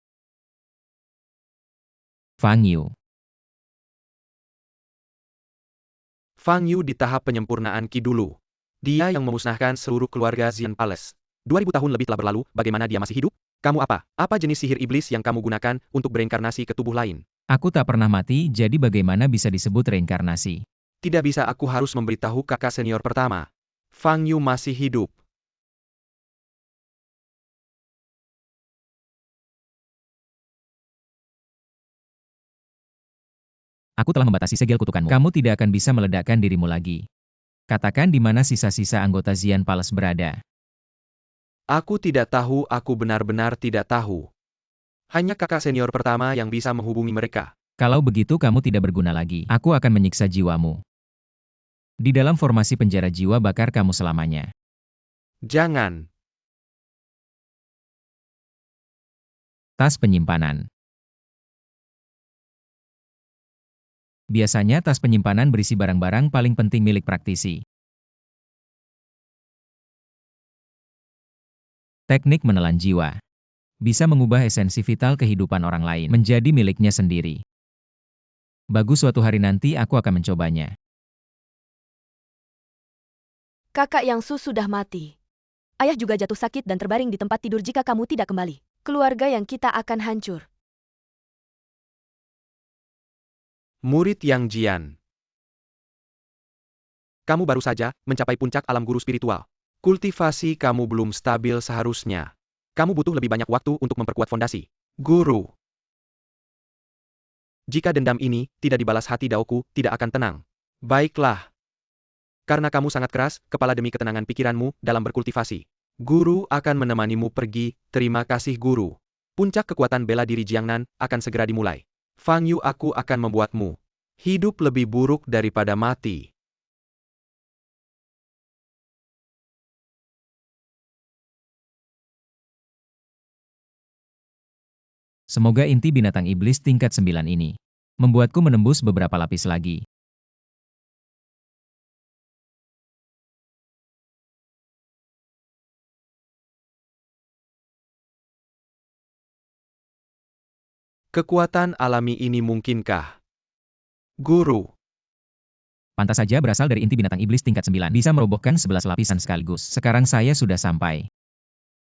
Fang Yu. Fang Yu di tahap penyempurnaan Qi dulu. Dia yang memusnahkan seluruh keluarga Xian Palace. 2000 tahun lebih telah berlalu, bagaimana dia masih hidup? Kamu apa? Apa jenis sihir iblis yang kamu gunakan untuk bereinkarnasi ke tubuh lain? Aku tak pernah mati, jadi bagaimana bisa disebut reinkarnasi? Tidak bisa, aku harus memberitahu kakak senior pertama. Fang Yu masih hidup. Aku telah membatasi segel kutukanmu. Kamu tidak akan bisa meledakkan dirimu lagi. Katakan di mana sisa-sisa anggota Xian Palace berada. Aku tidak tahu, aku benar-benar tidak tahu. Hanya kakak senior pertama yang bisa menghubungi mereka. Kalau begitu kamu tidak berguna lagi. Aku akan menyiksa jiwamu. Di dalam formasi penjara jiwa bakar kamu selamanya. Jangan. Tas penyimpanan. Biasanya tas penyimpanan berisi barang-barang paling penting milik praktisi. Teknik menelan jiwa. Bisa mengubah esensi vital kehidupan orang lain menjadi miliknya sendiri. Bagus, suatu hari nanti aku akan mencobanya. Kakak Yang Su sudah mati. Ayah juga jatuh sakit dan terbaring di tempat tidur jika kamu tidak kembali. Keluarga yang kita akan hancur. Murid Yang Jian. Kamu baru saja mencapai puncak alam guru spiritual. Kultivasi kamu belum stabil seharusnya. Kamu butuh lebih banyak waktu untuk memperkuat fondasi. Guru. Jika dendam ini tidak dibalas, hati Daoku tidak akan tenang. Baiklah. Karena kamu sangat keras kepala demi ketenangan pikiranmu dalam berkultivasi. Guru akan menemanimu pergi, terima kasih guru. Puncak kekuatan bela diri Jiangnan akan segera dimulai. Fang Yu, aku akan membuatmu hidup lebih buruk daripada mati. Semoga inti binatang iblis tingkat 9 ini membuatku menembus beberapa lapis lagi. Kekuatan alami ini mungkinkah? Guru. Pantas saja berasal dari inti binatang iblis tingkat 9. Bisa merobohkan 11 lapisan sekaligus. Sekarang saya sudah sampai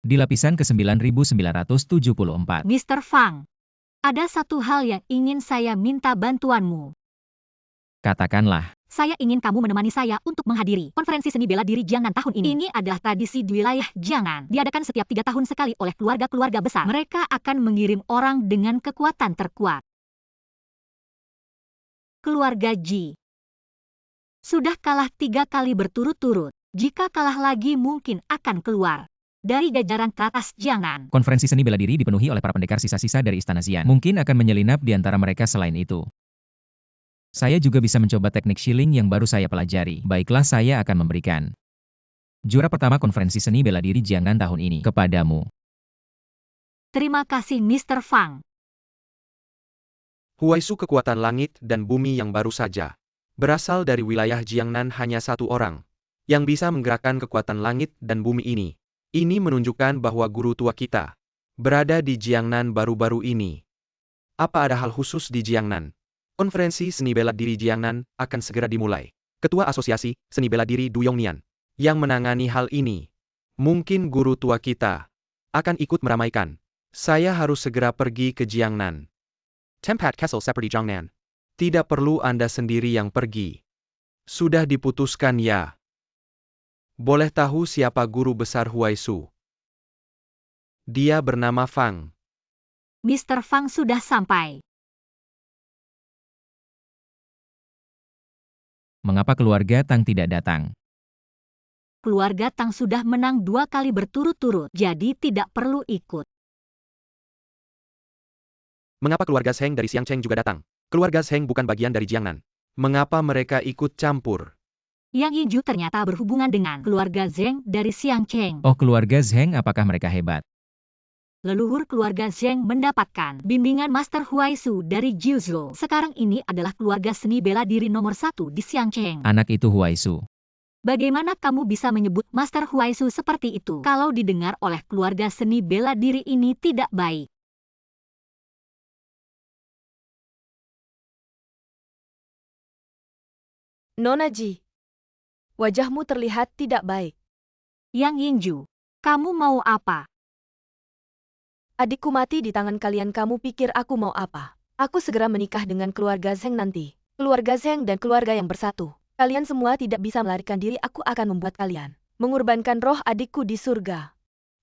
di lapisan ke-9974. Mr. Fang, ada satu hal yang ingin saya minta bantuanmu. Katakanlah. Saya ingin kamu menemani saya untuk menghadiri konferensi seni bela diri Jiangnan tahun ini. Ini adalah tradisi di wilayah Jiangnan. Diadakan setiap 3 tahun sekali oleh keluarga-keluarga besar. Mereka akan mengirim orang dengan kekuatan terkuat. Keluarga Ji sudah kalah 3 kali berturut-turut. Jika kalah lagi mungkin akan keluar dari jajaran teratas Jiangnan. Konferensi seni bela diri dipenuhi oleh para pendekar sisa-sisa dari Istana Xian. Mungkin akan menyelinap di antara mereka selain itu. Saya juga bisa mencoba teknik shilling yang baru saya pelajari. Baiklah, saya akan memberikan juara pertama konferensi seni bela diri Jiangnan tahun ini kepadamu. Terima kasih Mr. Fang. Huaisu, kekuatan langit dan bumi yang baru saja berasal dari wilayah Jiangnan, hanya satu orang yang bisa menggerakkan kekuatan langit dan bumi ini. Ini menunjukkan bahwa guru tua kita berada di Jiangnan baru-baru ini. Apa ada hal khusus di Jiangnan? Konferensi seni bela diri Jiangnan akan segera dimulai. Ketua Asosiasi Seni Bela Diri Du Yongnian yang menangani hal ini. Mungkin guru tua kita akan ikut meramaikan. Saya harus segera pergi ke Jiangnan. Tempat Castle seperti Jiangnan. Tidak perlu Anda sendiri yang pergi. Sudah diputuskan ya. Boleh tahu siapa guru besar Huaisu? Dia bernama Fang. Mr. Fang sudah sampai. Mengapa keluarga Tang tidak datang? Keluarga Tang sudah menang 2 kali berturut-turut, jadi tidak perlu ikut. Mengapa keluarga Zheng dari Xiangcheng juga datang? Keluarga Zheng bukan bagian dari Jiangnan. Mengapa mereka ikut campur? Yang Yiju ternyata berhubungan dengan keluarga Zheng dari Xiangcheng. Oh, keluarga Zheng, apakah mereka hebat? Leluhur keluarga Zheng mendapatkan bimbingan Master Huaisu dari Jiuzhou. Sekarang ini adalah keluarga seni bela diri nomor 1 di Xiangcheng. Anak itu Huaisu. Bagaimana kamu bisa menyebut Master Huaisu seperti itu? Kalau didengar oleh keluarga seni bela diri ini tidak baik. Nona Ji, wajahmu terlihat tidak baik. Yang Yingju, kamu mau apa? Adikku mati di tangan kalian, kamu pikir aku mau apa? Aku segera menikah dengan keluarga Zheng nanti. Keluarga Zheng dan keluarga yang bersatu. Kalian semua tidak bisa melarikan diri, aku akan membuat kalian mengorbankan roh adikku di surga.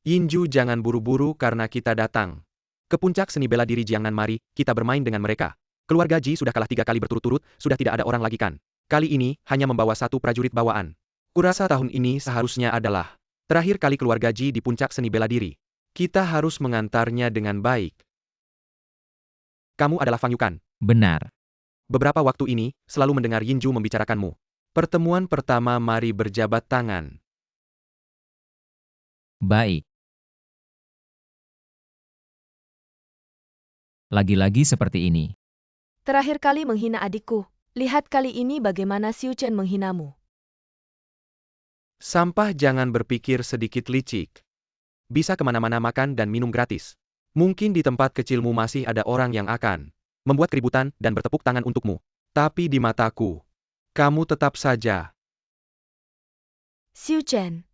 Yinju, jangan buru-buru karena kita datang ke puncak seni bela diri Jiangnan. Mari, kita bermain dengan mereka. Keluarga Ji sudah kalah 3 kali berturut-turut, sudah tidak ada orang lagi kan? Kali ini, hanya membawa 1 prajurit bawaan. Kurasa tahun ini seharusnya adalah terakhir kali keluarga Ji di puncak seni bela diri. Kita harus mengantarnya dengan baik. Kamu adalah Fang Yukan. Benar. Beberapa waktu ini, selalu mendengar Yinju membicarakanmu. Pertemuan pertama, mari berjabat tangan. Baik. Lagi-lagi seperti ini. Terakhir kali menghina adikku. Lihat kali ini bagaimana Xiu Chen menghinamu. Sampah, jangan berpikir sedikit licik. Bisa kemana-mana makan dan minum gratis. Mungkin di tempat kecilmu masih ada orang yang akan membuat keributan dan bertepuk tangan untukmu. Tapi di mataku, kamu tetap saja. Xiu Chen.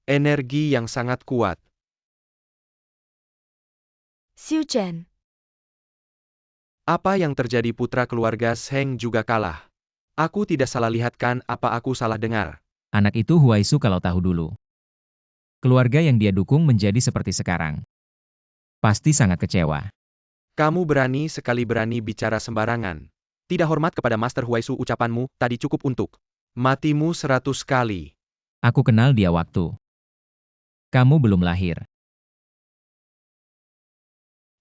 Energi yang sangat kuat. Xiu Chen. Apa yang terjadi? Putra keluarga Zheng juga kalah. Aku tidak salah lihat kan? Apa aku salah dengar? Anak itu Huaisu kalau tahu dulu. Keluarga yang dia dukung menjadi seperti sekarang. Pasti sangat kecewa. Kamu berani sekali berani bicara sembarangan. Tidak hormat kepada Master Huaisu. Ucapanmu tadi cukup untuk matimu 100 kali. Aku kenal dia waktu kamu belum lahir.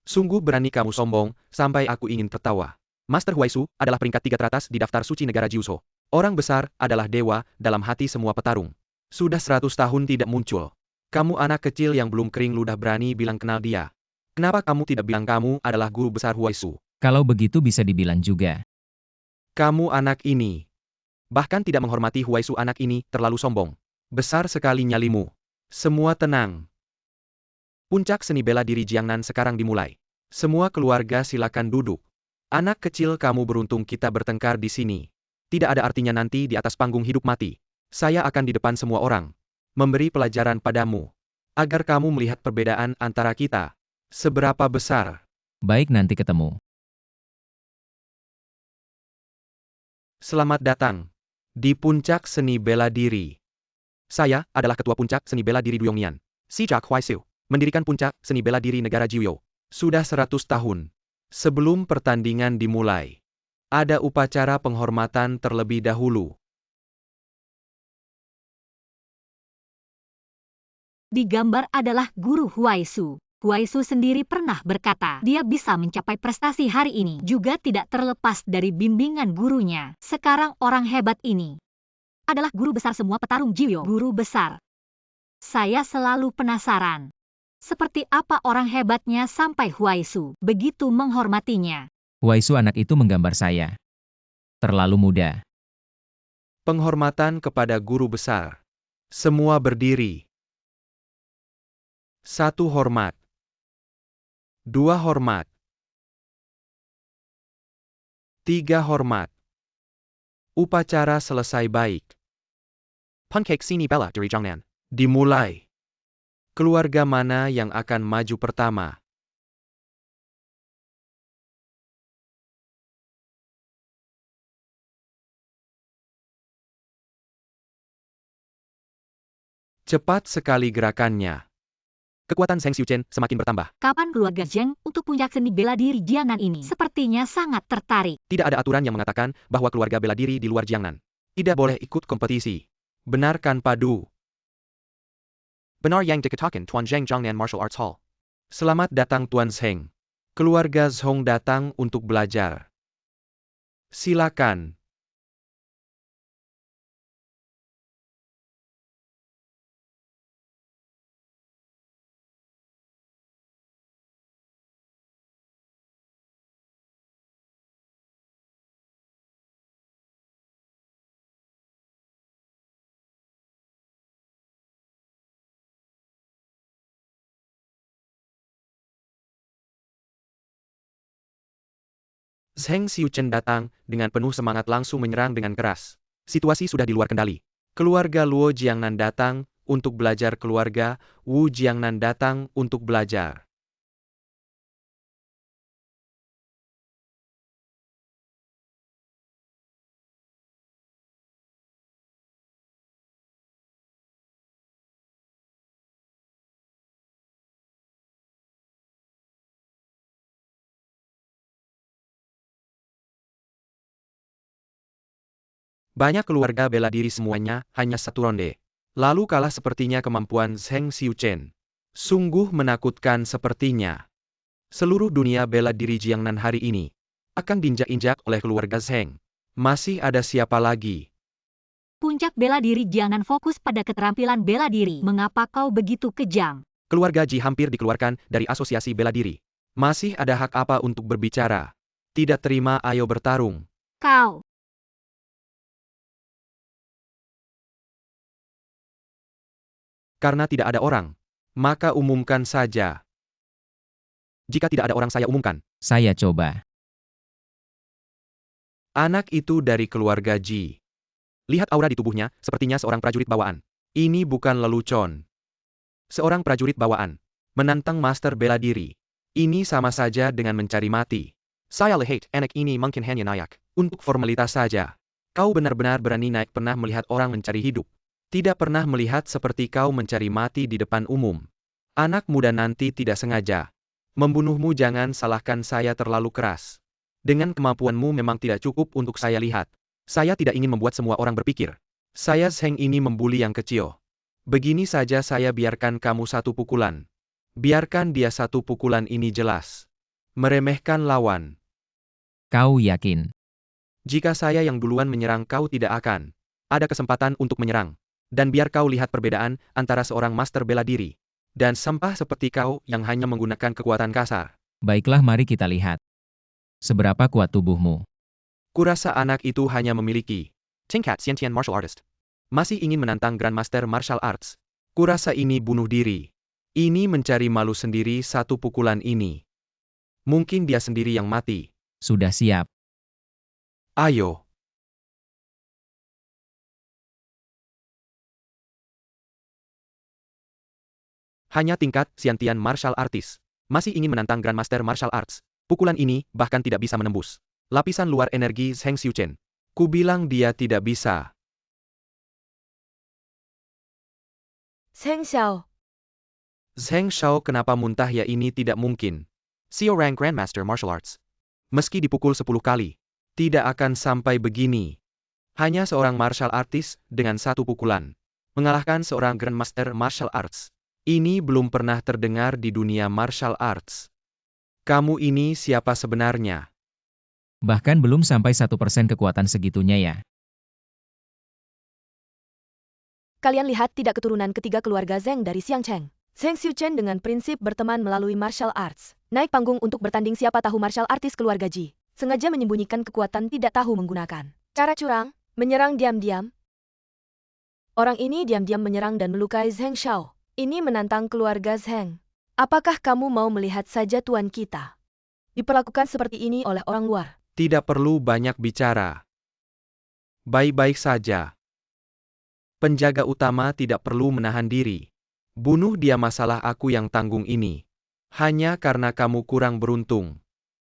Sungguh berani kamu sombong, sampai aku ingin tertawa. Master Huaisu adalah peringkat 3 teratas di daftar suci negara Jiuso. Orang besar adalah dewa dalam hati semua petarung. Sudah 100 tahun tidak muncul. Kamu anak kecil yang belum kering ludah berani bilang kenal dia. Kenapa kamu tidak bilang kamu adalah guru besar Huaisu? Kalau begitu bisa dibilang juga. Kamu anak ini bahkan tidak menghormati Huaisu. Anak ini terlalu sombong. Besar sekali nyalimu. Semua tenang. Puncak seni bela diri Jiangnan sekarang dimulai. Semua keluarga silakan duduk. Anak kecil, kamu beruntung kita bertengkar di sini. Tidak ada artinya nanti di atas panggung hidup mati. Saya akan di depan semua orang memberi pelajaran padamu. Agar kamu melihat perbedaan antara kita. Seberapa besar. Baik, nanti ketemu. Selamat datang di puncak seni bela diri. Saya adalah ketua puncak seni bela diri Duyongnian. Sejak Huaisu mendirikan puncak seni bela diri negara Jiuyou. Sudah 100 tahun. Sebelum pertandingan dimulai, ada upacara penghormatan terlebih dahulu. Di gambar adalah guru Huaisu. Huaisu sendiri pernah berkata, dia bisa mencapai prestasi hari ini juga tidak terlepas dari bimbingan gurunya. Sekarang orang hebat ini adalah guru besar semua petarung Jiuyou. Guru besar. Saya selalu penasaran. Seperti apa orang hebatnya sampai Huaisu begitu menghormatinya. Huaisu anak itu menggambar saya. Terlalu muda. Penghormatan kepada guru besar. Semua berdiri. 1 hormat. 2 hormat. 3 hormat. Upacara selesai baik. Pancake seni bela diri Jiangnan dimulai. Keluarga mana yang akan maju pertama? Cepat sekali gerakannya. Kekuatan Zheng Xiuchen semakin bertambah. Kapan keluarga Zheng untuk puncak seni bela diri Jiangnan ini? Sepertinya sangat tertarik. Tidak ada aturan yang mengatakan bahwa keluarga bela diri di luar Jiangnan tidak boleh ikut kompetisi. Benar kan, Padu? Benar yang dikatakan Tuan Zheng Jiangnan Martial Arts Hall. Selamat datang Tuan Zheng. Keluarga Zhong datang untuk belajar. Silakan. Zheng Xiuchen datang, dengan penuh semangat langsung menyerang dengan keras. Situasi sudah di luar kendali. Keluarga Luo Jiangnan datang, untuk belajar keluarga Wu Jiangnan datang, untuk belajar. Banyak keluarga bela diri semuanya, hanya satu ronde. Lalu kalah sepertinya kemampuan Zheng Xiuchen. Sungguh menakutkan sepertinya. Seluruh dunia bela diri Jiangnan hari ini akan diinjak-injak oleh keluarga Zheng. Masih ada siapa lagi? Puncak bela diri jangan fokus pada keterampilan bela diri. Mengapa kau begitu kejam? Keluarga Ji hampir dikeluarkan dari asosiasi bela diri. Masih ada hak apa untuk berbicara? Tidak terima, ayo bertarung. Kau. Karena tidak ada orang, maka umumkan saja. Jika tidak ada orang, saya umumkan. Saya coba. Anak itu dari keluarga Ji. Lihat aura di tubuhnya, sepertinya seorang prajurit bawaan. Ini bukan lelucon. Seorang prajurit bawaan menantang master bela diri. Ini sama saja dengan mencari mati. Saya lihat anak ini mungkin hanya naik untuk formalitas saja. Kau benar-benar berani naik, pernah melihat orang mencari hidup. Tidak pernah melihat seperti kau mencari mati di depan umum. Anak muda nanti tidak sengaja membunuhmu, jangan salahkan saya terlalu keras. Dengan kemampuanmu memang tidak cukup untuk saya lihat. Saya tidak ingin membuat semua orang berpikir saya Zheng ini membuli yang kecil. Begini saja saya biarkan kamu satu pukulan. Biarkan dia satu pukulan, ini jelas meremehkan lawan. Kau yakin? Jika saya yang duluan menyerang, kau tidak akan ada kesempatan untuk menyerang. Dan biar kau lihat perbedaan antara seorang master bela diri dan sampah seperti kau yang hanya menggunakan kekuatan kasar. Baiklah, mari kita lihat. Seberapa kuat tubuhmu? Kurasa anak itu hanya memiliki tingkat Xiantian Martial Artist. Masih ingin menantang Grandmaster Martial Arts. Kurasa ini bunuh diri. Ini mencari malu sendiri, satu pukulan ini. Mungkin dia sendiri yang mati. Sudah siap. Ayo. Hanya tingkat Xiantian Martial Artist. Masih ingin menantang Grandmaster Martial Arts. Pukulan ini bahkan tidak bisa menembus lapisan luar energi Zheng Xiuchen. Kubilang dia tidak bisa. Zheng Xiao. Zheng Xiao kenapa muntah ya, ini tidak mungkin. Xiao Rang Grandmaster Martial Arts. Meski dipukul 10 kali, tidak akan sampai begini. Hanya seorang martial artist dengan satu pukulan mengalahkan seorang Grandmaster Martial Arts. Ini belum pernah terdengar di dunia martial arts. Kamu ini siapa sebenarnya? Bahkan belum sampai 1% kekuatan segitunya ya. Kalian lihat tidak keturunan ketiga keluarga Zheng dari Xiangcheng. Zheng Xiuchen dengan prinsip berteman melalui martial arts. Naik panggung untuk bertanding, siapa tahu martial artis keluarga Ji. Sengaja menyembunyikan kekuatan, tidak tahu menggunakan cara curang, menyerang diam-diam. Orang ini diam-diam menyerang dan melukai Zheng Xiao. Ini menantang keluarga Zheng. Apakah kamu mau melihat saja tuan kita diperlakukan seperti ini oleh orang luar? Tidak perlu banyak bicara. Baik-baik saja. Penjaga utama tidak perlu menahan diri. Bunuh dia, masalah aku yang tanggung ini. Hanya karena kamu kurang beruntung.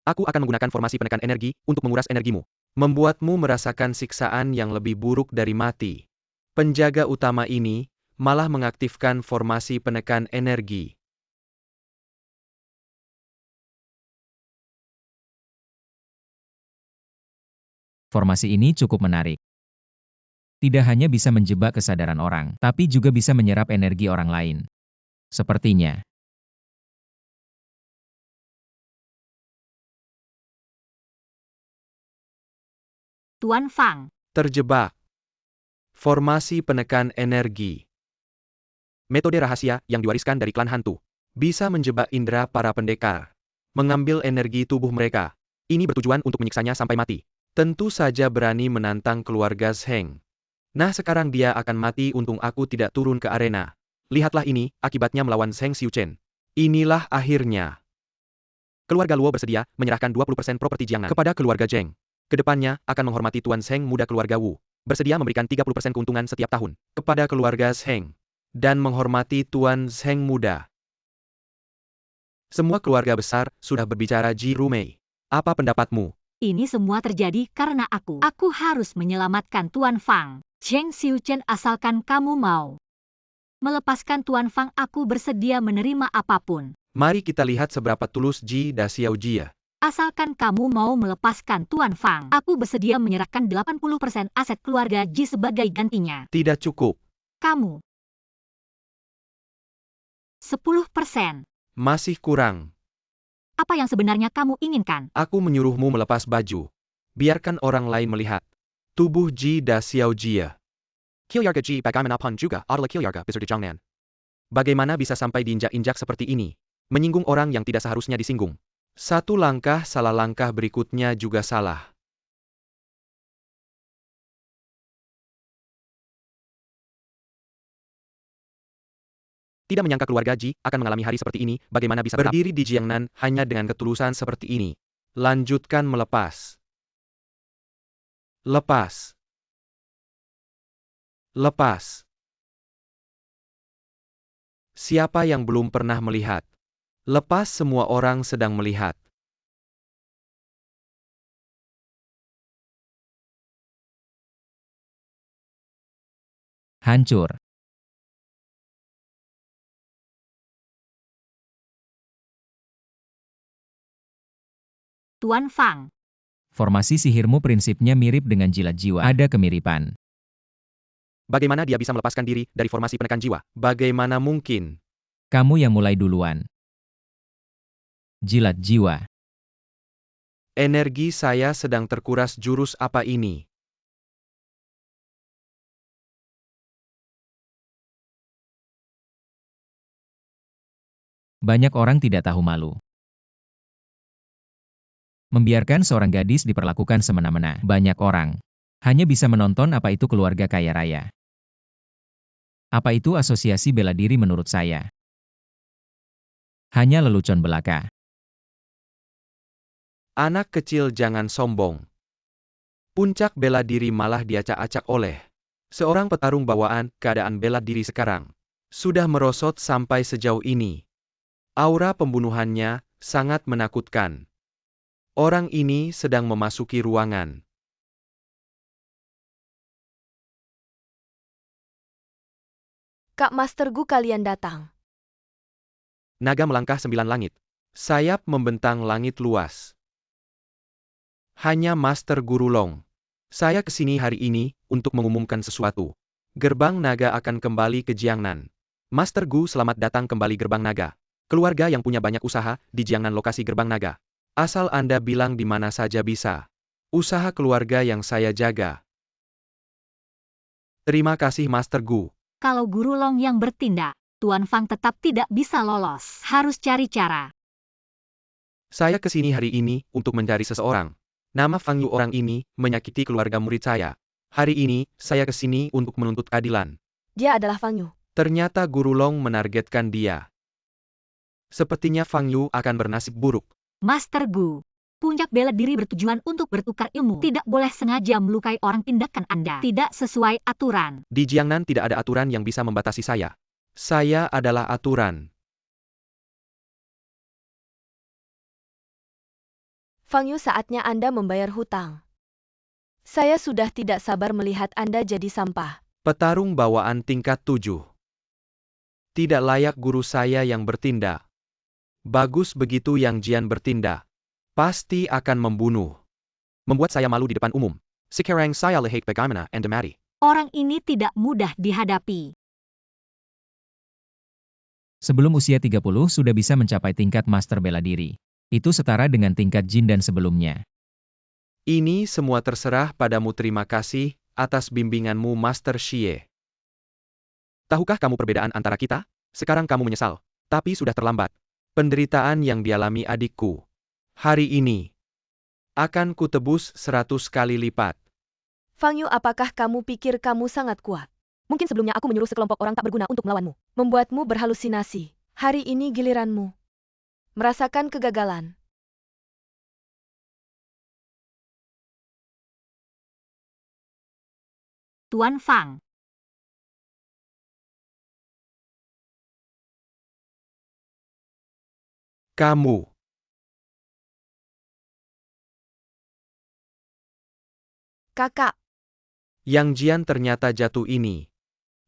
Aku akan menggunakan formasi penekan energi untuk menguras energimu. Membuatmu merasakan siksaan yang lebih buruk dari mati. Penjaga utama ini malah mengaktifkan formasi penekan energi. Formasi ini cukup menarik. Tidak hanya bisa menjebak kesadaran orang, tapi juga bisa menyerap energi orang lain. Sepertinya. Tuan Fang. Terjebak. Formasi penekan energi. Metode rahasia yang diwariskan dari klan hantu. Bisa menjebak indera para pendekar. Mengambil energi tubuh mereka. Ini bertujuan untuk menyiksanya sampai mati. Tentu saja berani menantang keluarga Zheng. Nah, sekarang dia akan mati, untung aku tidak turun ke arena. Lihatlah ini, akibatnya melawan Zheng Xiuchen. Inilah akhirnya. Keluarga Luo bersedia menyerahkan 20% properti Jiangnan kepada keluarga Zheng. Kedepannya akan menghormati Tuan Zheng muda keluarga Wu. Bersedia memberikan 30% keuntungan setiap tahun kepada keluarga Zheng. Dan menghormati Tuan Zheng muda. Semua keluarga besar sudah berbicara Ji Rumei. Apa pendapatmu? Ini semua terjadi karena aku. Aku harus menyelamatkan Tuan Fang. Zheng Xiuchen, asalkan kamu mau melepaskan Tuan Fang, aku bersedia menerima apapun. Mari kita lihat seberapa tulus Ji Da Xiaojia. Asalkan kamu mau melepaskan Tuan Fang, aku bersedia menyerahkan 80% aset keluarga Ji sebagai gantinya. Tidak cukup. Kamu 10%. Masih kurang. Apa yang sebenarnya kamu inginkan? Aku menyuruhmu melepas baju. Biarkan orang lain melihat tubuh Ji Da Xiaojia. Keluarga Ji bagaimanapun juga adalah keluarga besar di Jiangnan. Bagaimana bisa sampai diinjak-injak seperti ini? Menyinggung orang yang tidak seharusnya disinggung. Satu langkah salah, langkah berikutnya juga salah. Tidak menyangka keluarga Ji akan mengalami hari seperti ini. Bagaimana bisa berdiri di Jiangnan hanya dengan ketulusan seperti ini? Lanjutkan melepas. Lepas. Lepas. Siapa yang belum pernah melihat? Lepas, semua orang sedang melihat. Hancur. Tuan Fang, Formasi sihirmu prinsipnya mirip dengan jilat jiwa. Ada kemiripan. Bagaimana dia bisa melepaskan diri dari formasi penekan jiwa? Bagaimana mungkin? Kamu yang mulai duluan. Jilat jiwa. Energi saya sedang terkuras. Jurus apa ini? Banyak orang tidak tahu malu. Membiarkan seorang gadis diperlakukan semena-mena. Banyak orang hanya bisa menonton. Apa itu keluarga kaya raya? Apa itu asosiasi bela diri menurut saya? Hanya lelucon belaka. Anak kecil, jangan sombong. Puncak bela diri malah diacak-acak oleh seorang petarung bawaan. Keadaan bela diri sekarang sudah merosot sampai sejauh ini. Aura pembunuhannya sangat menakutkan. Orang ini sedang memasuki ruangan. Kak Master Gu, kalian datang. Naga melangkah 9 langit. Sayap membentang langit luas. Hanya Master Guru Long. Saya kesini hari ini untuk mengumumkan sesuatu. Gerbang Naga akan kembali ke Jiangnan. Master Gu, selamat datang kembali Gerbang Naga. Keluarga yang punya banyak usaha di Jiangnan, lokasi Gerbang Naga. Asal Anda bilang di mana saja bisa. Usaha keluarga yang saya jaga. Terima kasih Master Gu. kalau Guru Long yang bertindak, Tuan Fang tetap tidak bisa lolos. Harus cari cara. Saya kesini hari ini untuk mencari seseorang. Nama Fang Yu. Orang ini menyakiti keluarga murid saya. Hari ini, saya kesini untuk menuntut keadilan. Dia adalah Fang Yu. Ternyata Guru Long menargetkan dia. Sepertinya Fang Yu akan bernasib buruk. Master Gu, puncak bela diri bertujuan untuk bertukar ilmu. Tidak boleh sengaja melukai orang. Tindakan Anda tidak sesuai aturan. Di Jiangnan tidak ada aturan yang bisa membatasi saya. Saya adalah aturan. Fang Yu, saatnya Anda membayar hutang. Saya sudah tidak sabar melihat Anda jadi sampah. Petarung bawaan tingkat 7. Tidak layak guru saya yang bertindak. Bagus begitu yang Jian bertindak. Pasti akan membunuh. Membuat saya malu di depan umum. Sekarang saya lihat bagaimana Anda mati. Orang ini tidak mudah dihadapi. Sebelum usia 30 sudah bisa mencapai tingkat master bela diri. Itu setara dengan tingkat jin dan sebelumnya. Ini semua terserah padamu. Terima kasih atas bimbinganmu Master Xie. Tahukah kamu perbedaan antara kita? Sekarang kamu menyesal. Tapi sudah terlambat. Penderitaan yang dialami adikku hari ini akan kutebus 100 kali lipat. Fang Yu, apakah kamu pikir kamu sangat kuat? Mungkin sebelumnya aku menyuruh sekelompok orang tak berguna untuk melawanmu. Membuatmu berhalusinasi. Hari ini giliranmu. Merasakan kegagalan. Tuan Fang. Kamu. Kakak, Yang Jian ternyata jatuh ini.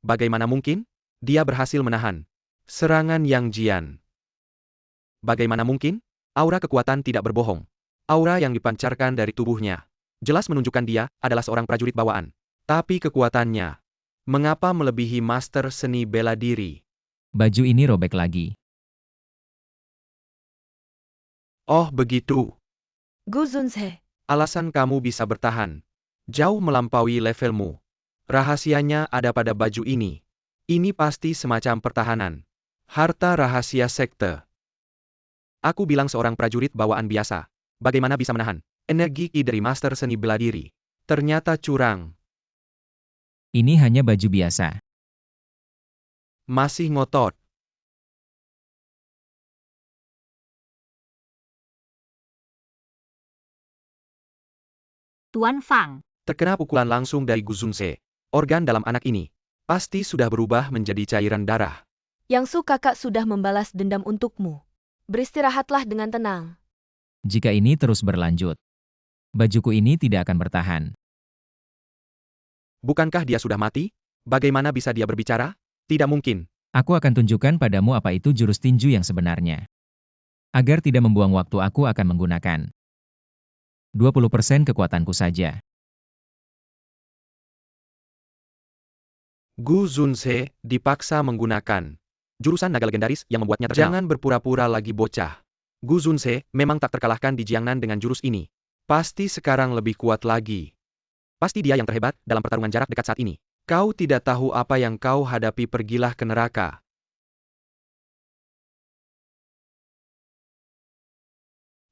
Bagaimana mungkin? Dia berhasil menahan serangan Yang Jian. Bagaimana mungkin? Aura kekuatan tidak berbohong. Aura yang dipancarkan dari tubuhnya jelas menunjukkan dia adalah seorang prajurit bawaan. Tapi kekuatannya, mengapa melebihi master seni bela diri? Baju ini robek lagi. Oh begitu. Gu Zunze. Alasan kamu bisa bertahan jauh melampaui levelmu. Rahasianya ada pada baju ini. Ini pasti semacam pertahanan. Harta rahasia sekte. Aku bilang seorang prajurit bawaan biasa. Bagaimana bisa menahan energi ki dari master seni bela diri? Ternyata curang. Ini hanya baju biasa. Masih ngotot. Tuan Fang. Terkena pukulan langsung dari Gu Zunze. Organ dalam anak ini pasti sudah berubah menjadi cairan darah. Yang Su kakak sudah membalas dendam untukmu. Beristirahatlah dengan tenang. Jika ini terus berlanjut, bajuku ini tidak akan bertahan. Bukankah dia sudah mati? Bagaimana bisa dia berbicara? Tidak mungkin. Aku akan tunjukkan padamu apa itu jurus tinju yang sebenarnya. Agar tidak membuang waktu, aku akan menggunakan 20% kekuatanku saja. Gu Zunze dipaksa menggunakan jurusan naga legendaris yang membuatnya terkenal. Jangan berpura-pura lagi bocah. Gu Zunze memang tak terkalahkan di Jiangnan dengan jurus ini. Pasti sekarang lebih kuat lagi. Pasti dia yang terhebat dalam pertarungan jarak dekat saat ini. Kau tidak tahu apa yang kau hadapi, pergilah ke neraka.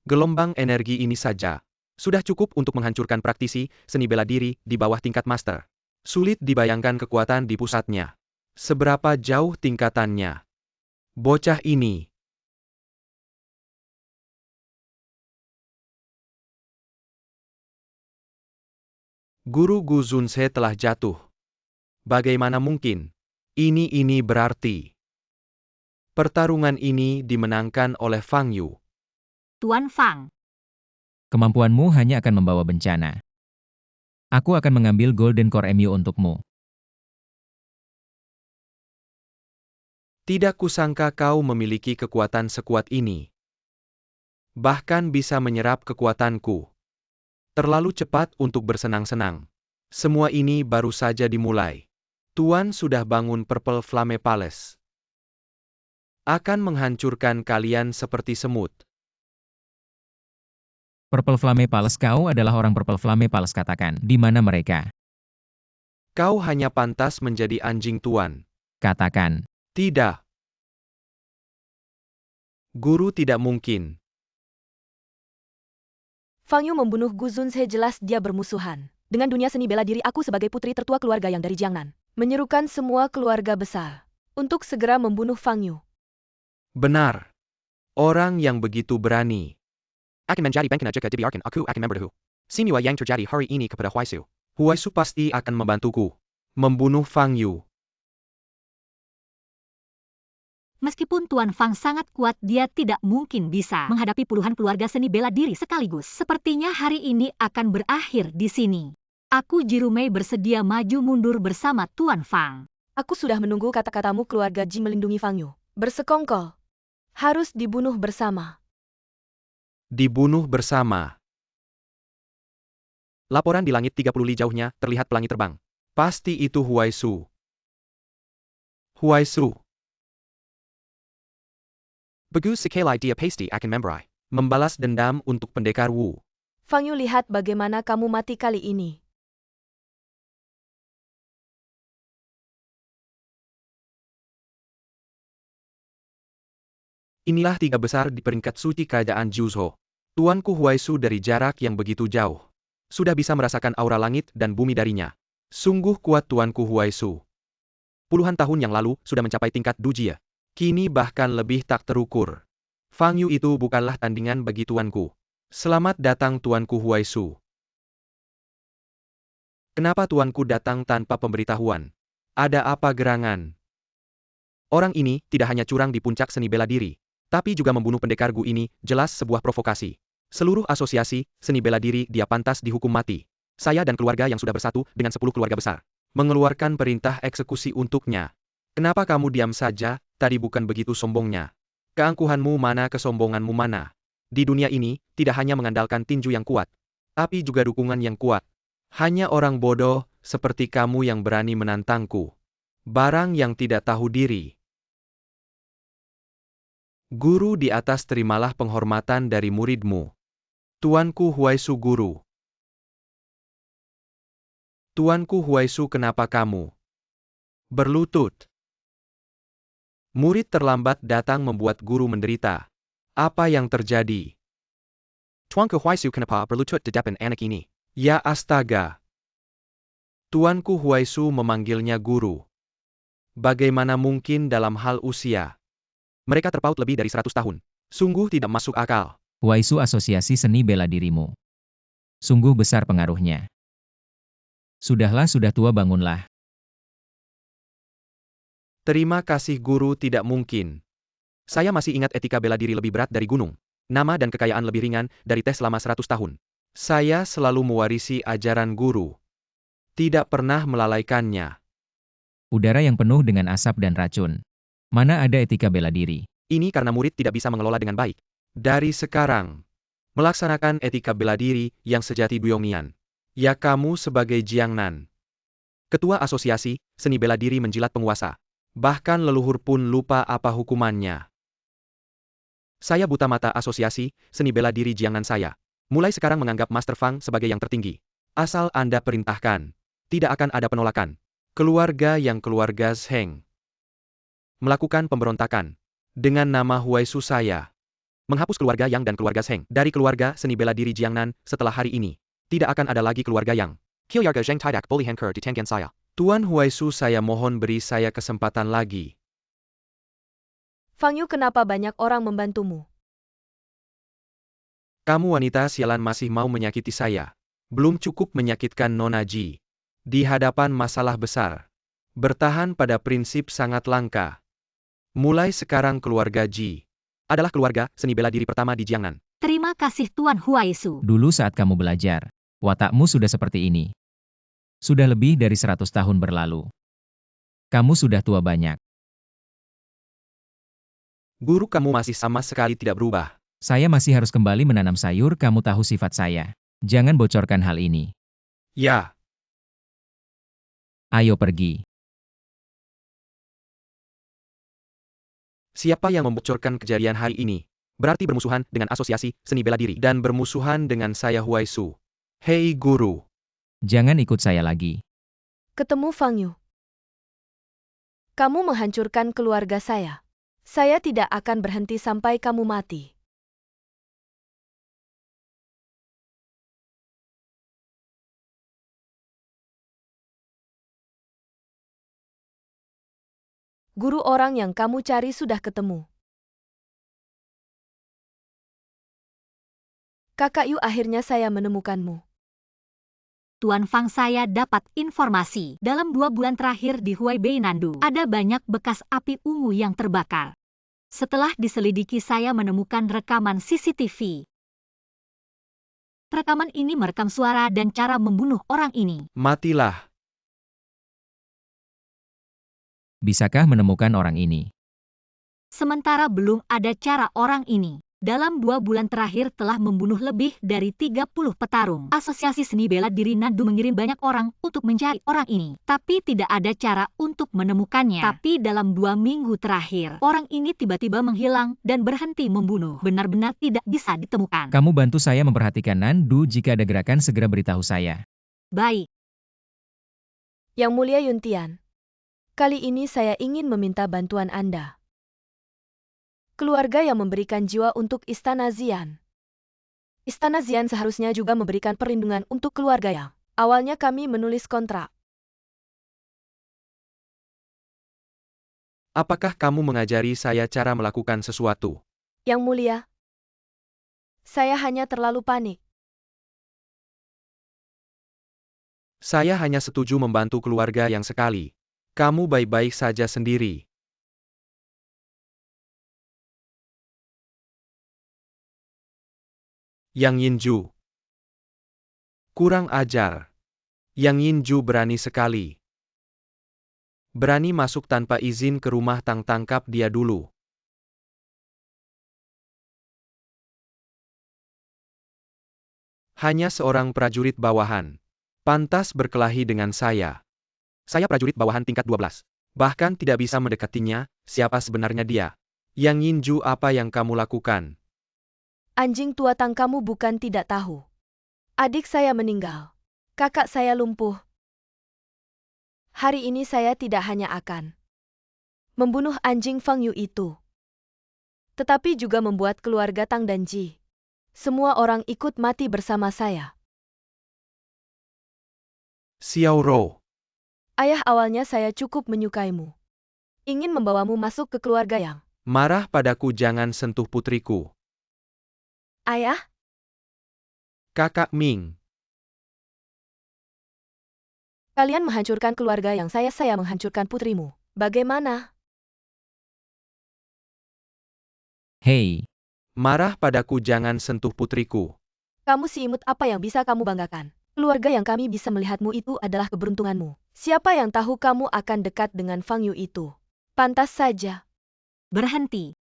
Gelombang energi ini saja sudah cukup untuk menghancurkan praktisi seni bela diri di bawah tingkat master. Sulit dibayangkan kekuatan di pusatnya. Seberapa jauh tingkatannya. Bocah ini. Guru Gu Zunze telah jatuh. Bagaimana mungkin? Ini berarti pertarungan ini dimenangkan oleh Fang Yu. Tuan Fang. Kemampuanmu hanya akan membawa bencana. Aku akan mengambil Golden Core MU untukmu. Tidak kusangka kau memiliki kekuatan sekuat ini. Bahkan bisa menyerap kekuatanku. Terlalu cepat untuk bersenang-senang. Semua ini baru saja dimulai. Tuan sudah bangun Purple Flame Palace. Akan menghancurkan kalian seperti semut. Purple Flame Palace, kau adalah orang Purple Flame Palace, katakan. Di mana mereka? Kau hanya pantas menjadi anjing tuan. Katakan. Tidak. Guru tidak mungkin. Fang Yu membunuh Gu Zunze, jelas dia bermusuhan dengan dunia seni bela diri. Aku sebagai putri tertua keluarga yang dari Jiangnan menyerukan semua keluarga besar untuk segera membunuh Fang Yu. Benar. Orang yang begitu berani. Akan menjadi bangkina jika dibiarkan aku akan memberitahu. Semua yang terjadi hari ini kepada Huaisu. Huaisu pasti akan membantuku membunuh Fang Yu. Meskipun Tuan Fang sangat kuat, dia tidak mungkin bisa menghadapi puluhan keluarga seni bela diri sekaligus. Sepertinya hari ini akan berakhir di sini. Aku Jirumei bersedia maju mundur bersama Tuan Fang. Aku sudah menunggu kata-katamu. Keluarga Ji melindungi Fang Yu. Bersekongkol. Harus dibunuh bersama. Dibunuh bersama. Laporan di langit 30 li jauhnya, terlihat pelangi terbang. Pasti itu Huaisu. Huaisu. Bagus sekali dia pasti akan memberi. Membalas dendam untuk pendekar Wu. Fang Yu, lihat bagaimana kamu mati kali ini. Inilah tiga besar di peringkat suci kerajaan Juzhou. Tuanku Huaisu dari jarak yang begitu jauh. Sudah bisa merasakan aura langit dan bumi darinya. Sungguh kuat Tuanku Huaisu. Puluhan tahun yang lalu sudah mencapai tingkat Dujie. Kini bahkan lebih tak terukur. Fang Yu itu bukanlah tandingan bagi tuanku. Selamat datang Tuanku Huaisu. Kenapa tuanku datang tanpa pemberitahuan? Ada apa gerangan? Orang ini tidak hanya curang di puncak seni bela diri, tapi juga membunuh pendekar Gu ini, jelas sebuah provokasi. Seluruh asosiasi seni bela diri dia pantas dihukum mati. Saya dan keluarga yang sudah bersatu dengan 10 keluarga besar mengeluarkan perintah eksekusi untuknya. Kenapa kamu diam saja? Tadi bukan begitu sombongnya. Keangkuhanmu mana, kesombonganmu mana? Di dunia ini, tidak hanya mengandalkan tinju yang kuat, tapi juga dukungan yang kuat. Hanya orang bodoh seperti kamu yang berani menantangku. Barang yang tidak tahu diri. Guru di atas, terimalah penghormatan dari muridmu. Tuanku Huaisu guru. Tuanku Huaisu, kenapa kamu berlutut? Murid terlambat datang membuat guru menderita. Apa yang terjadi? Tuanku Huaisu kenapa berlutut di depan anak ini? Ya astaga. Tuanku Huaisu memanggilnya guru. Bagaimana mungkin dalam hal usia? Mereka terpaut lebih dari 100 tahun. Sungguh tidak masuk akal. Huaisu asosiasi seni bela dirimu. Sungguh besar pengaruhnya. Sudahlah, sudah tua, bangunlah. Terima kasih guru, tidak mungkin. Saya masih ingat etika bela diri lebih berat dari gunung. Nama dan kekayaan lebih ringan dari teh selama 100 tahun. Saya selalu mewarisi ajaran guru. Tidak pernah melalaikannya. Udara yang penuh dengan asap dan racun. Mana ada etika bela diri? Ini karena murid tidak bisa mengelola dengan baik. Dari sekarang, melaksanakan etika bela diri yang sejati Duyongnian. Ya, kamu sebagai Jiangnan, ketua asosiasi seni bela diri menjilat penguasa. Bahkan leluhur pun lupa apa hukumannya. Saya buta mata asosiasi seni bela diri Jiangnan saya. Mulai sekarang menganggap Master Fang sebagai yang tertinggi. Asal Anda perintahkan, tidak akan ada penolakan. Keluarga Zheng melakukan pemberontakan dengan nama Huaisu saya. Menghapus keluarga Yang dan keluarga Zheng dari keluarga seni bela diri Jiangnan setelah hari ini. Tidak akan ada lagi keluarga Yang. Keluarga Zheng tidak boleh hancur di tangan saya. Tuan Huaisu, saya mohon beri saya kesempatan lagi. Fang Yu, kenapa banyak orang membantumu? Kamu wanita sialan masih mau menyakiti saya. Belum cukup menyakitkan Nona Ji. Di hadapan masalah besar. Bertahan pada prinsip sangat langka. Mulai sekarang keluarga Ji adalah keluarga seni bela diri pertama di Jiangnan. Terima kasih Tuan Huaisu. Dulu saat kamu belajar, watakmu sudah seperti ini. Sudah lebih dari 100 tahun berlalu. Kamu sudah tua banyak. Guru, kamu masih sama sekali tidak berubah. Saya masih harus kembali menanam sayur, kamu tahu sifat saya. Jangan bocorkan hal ini. Ya. Ayo pergi. Siapa yang membocorkan kejadian hari ini? Berarti bermusuhan dengan asosiasi seni bela diri dan bermusuhan dengan saya Huaisu. Hei guru. Jangan ikut saya lagi. Ketemu Fang Yu. Kamu menghancurkan keluarga saya. Saya tidak akan berhenti sampai kamu mati. Guru, orang yang kamu cari sudah ketemu. Kakak Yu, akhirnya saya menemukanmu. Tuan Fang, saya dapat informasi. Dalam 2 bulan terakhir di Huaibei Nandu, ada banyak bekas api ungu yang terbakar. Setelah diselidiki, saya menemukan rekaman CCTV. Rekaman ini merekam suara dan cara membunuh orang ini. Matilah. Bisakah menemukan orang ini? Sementara belum ada cara orang ini. Dalam 2 bulan terakhir telah membunuh lebih dari 30 petarung. Asosiasi Seni Bela Diri Nandu mengirim banyak orang untuk mencari orang ini. Tapi tidak ada cara untuk menemukannya. Tapi dalam 2 minggu terakhir, orang ini tiba-tiba menghilang dan berhenti membunuh. Benar-benar tidak bisa ditemukan. Kamu bantu saya memperhatikan Nandu, jika ada gerakan segera beritahu saya. Baik. Yang Mulia Yuntian, kali ini saya ingin meminta bantuan Anda. Keluarga yang memberikan jiwa untuk Istana Xian. Istana Xian seharusnya juga memberikan perlindungan untuk keluarga yang. Awalnya kami menulis kontrak. Apakah kamu mengajari saya cara melakukan sesuatu? Yang Mulia, saya hanya terlalu panik. Saya hanya setuju membantu keluarga yang sekali. Kamu baik-baik saja sendiri. Yang Yinju. Kurang ajar. Yang Yinju berani sekali. Berani masuk tanpa izin ke rumah Tang, tangkap dia dulu. Hanya seorang prajurit bawahan. Pantas berkelahi dengan saya. Saya prajurit bawahan tingkat 12. Bahkan tidak bisa mendekatinya, siapa sebenarnya dia? Yang Yinju, apa yang kamu lakukan? Anjing tua Tang, kamu bukan tidak tahu. Adik saya meninggal. Kakak saya lumpuh. Hari ini saya tidak hanya akan membunuh anjing Fang Yu itu, tetapi juga membuat keluarga Tang dan Ji. Semua orang ikut mati bersama saya. Xiao Rou. Ayah, awalnya saya cukup menyukaimu. Ingin membawamu masuk ke keluarga yang... Marah padaku, jangan sentuh putriku. Ayah, Kakak Ming. kalian menghancurkan keluarga yang saya menghancurkan putrimu. Bagaimana? Hei, Marah padaku, jangan sentuh putriku. Kamu si imut, apa yang bisa kamu banggakan? Keluarga yang kami bisa melihatmu itu adalah keberuntunganmu. Siapa yang tahu kamu akan dekat dengan Fang Yu itu? Pantas saja. Berhenti.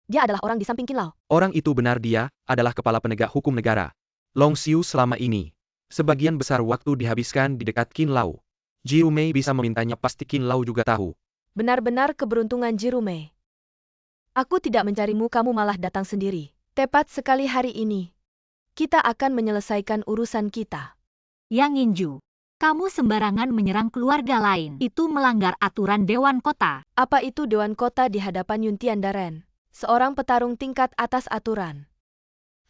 Dia adalah orang di samping Qin Lao. Orang itu benar, dia adalah kepala penegak hukum negara. Long Xiu selama ini. Sebagian besar waktu dihabiskan di dekat Qin Lao. Ji Rumei bisa memintanya, pasti Qin Lao juga tahu. Benar-benar keberuntungan Ji Rumei. Aku tidak mencarimu, kamu malah datang sendiri. Tepat sekali hari ini. Kita akan menyelesaikan urusan kita. Yang Yinju, kamu sembarangan menyerang keluarga lain. Itu melanggar aturan Dewan Kota. Apa itu Dewan Kota di hadapan Yuntian Daren? Seorang petarung tingkat atas aturan.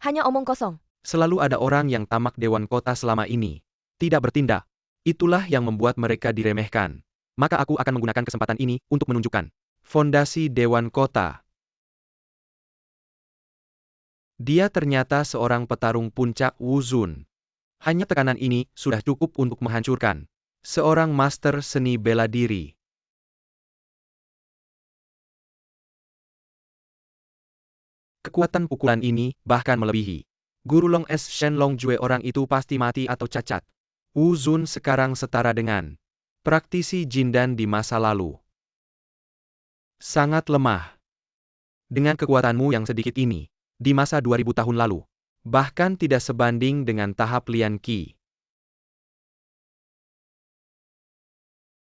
Hanya omong kosong. Selalu ada orang yang tamak Dewan Kota selama ini. Tidak bertindak. Itulah yang membuat mereka diremehkan. Maka aku akan menggunakan kesempatan ini untuk menunjukkan fondasi Dewan Kota. Dia ternyata seorang petarung puncak Wuzun. Hanya tekanan ini sudah cukup untuk menghancurkan seorang master seni bela diri. Kekuatan pukulan ini bahkan melebihi Guru Long S Shen Long Jue, orang itu pasti mati atau cacat. Wuzun sekarang setara dengan praktisi Jindan di masa lalu. Sangat lemah. Dengan kekuatanmu yang sedikit ini, di masa 2000 tahun lalu, bahkan tidak sebanding dengan tahap Lian Qi.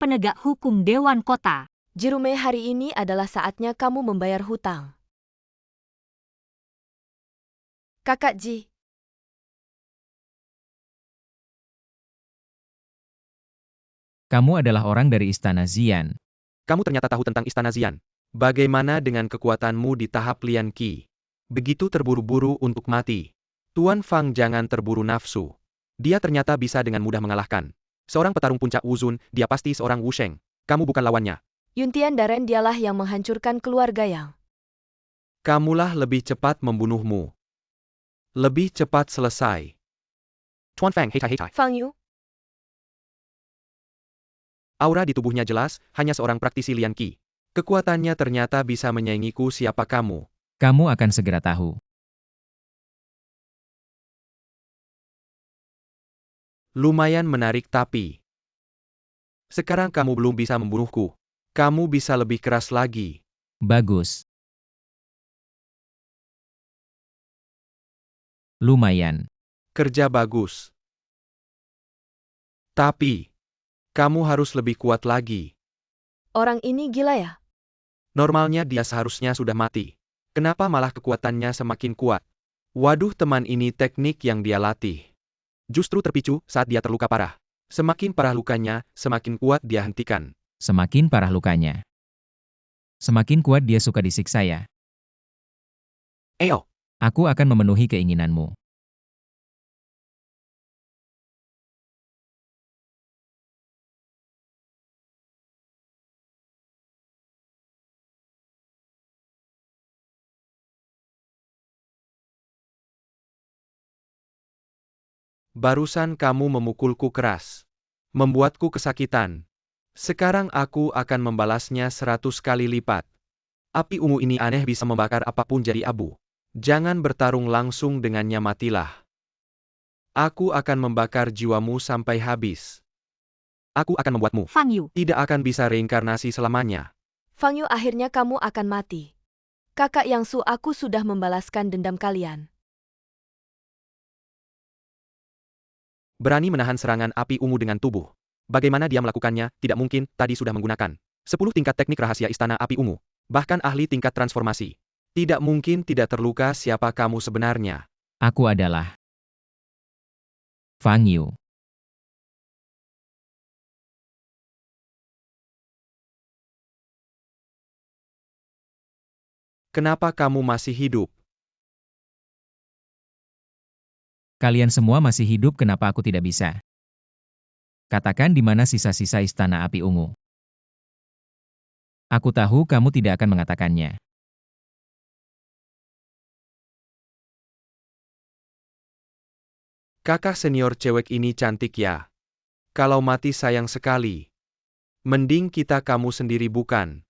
Penegak hukum Dewan Kota. Ji Rumei, hari ini adalah saatnya kamu membayar hutang. Kakak Ji. kamu adalah orang dari Istana Xian. Kamu ternyata tahu tentang Istana Xian. Bagaimana dengan kekuatanmu di tahap Lian Qi? Begitu terburu-buru untuk mati. Tuan Fang, jangan terburu nafsu. Dia ternyata bisa dengan mudah mengalahkan seorang petarung puncak Wuzun, dia pasti seorang Wusheng. Kamu bukan lawannya. Yuntian Daren, dialah yang menghancurkan keluarga yang... Kamulah lebih cepat membunuhmu. Lebih cepat selesai. Tuan Fang, hei. Fang Yu, Aura di tubuhnya jelas, hanya seorang praktisi Lian Qi. Kekuatannya ternyata bisa menyaingiku. Siapa kamu? Kamu akan segera tahu. Lumayan menarik tapi... Sekarang kamu belum bisa membunuhku. Kamu bisa lebih keras lagi. Bagus. Lumayan. Kerja bagus. Tapi... Kamu harus lebih kuat lagi. orang ini gila ya? Normalnya dia seharusnya sudah mati. Kenapa malah kekuatannya semakin kuat? Waduh, teman ini teknik yang dia latih. Justru terpicu saat dia terluka parah. Semakin parah lukanya, semakin kuat dia hentikan. Semakin parah lukanya, semakin kuat dia suka disiksa ya. Eo, Aku akan memenuhi keinginanmu. Barusan kamu memukulku keras. Membuatku kesakitan. Sekarang aku akan membalasnya 100 kali lipat. Api ungu ini aneh bisa membakar apapun jadi abu. Jangan bertarung langsung dengannya, matilah. Aku akan membakar jiwamu sampai habis. Aku akan membuatmu Fang Yu, tidak akan bisa reinkarnasi selamanya. Fang Yu, akhirnya kamu akan mati. Kakak Yang Su, aku sudah membalaskan dendam kalian. Berani menahan serangan api ungu dengan tubuh. Bagaimana dia melakukannya? Tidak mungkin, tadi sudah menggunakan 10 tingkat teknik rahasia istana api ungu. Bahkan ahli tingkat transformasi. Tidak mungkin tidak terluka. Siapa kamu sebenarnya? Aku adalah Fang Yu. Kenapa kamu masih hidup? Kalian semua masih hidup, kenapa aku tidak bisa? Katakan di mana sisa-sisa istana api ungu. Aku tahu kamu tidak akan mengatakannya. Kakak senior cewek ini cantik ya. Kalau mati sayang sekali. Mending kita kamu sendiri bukan.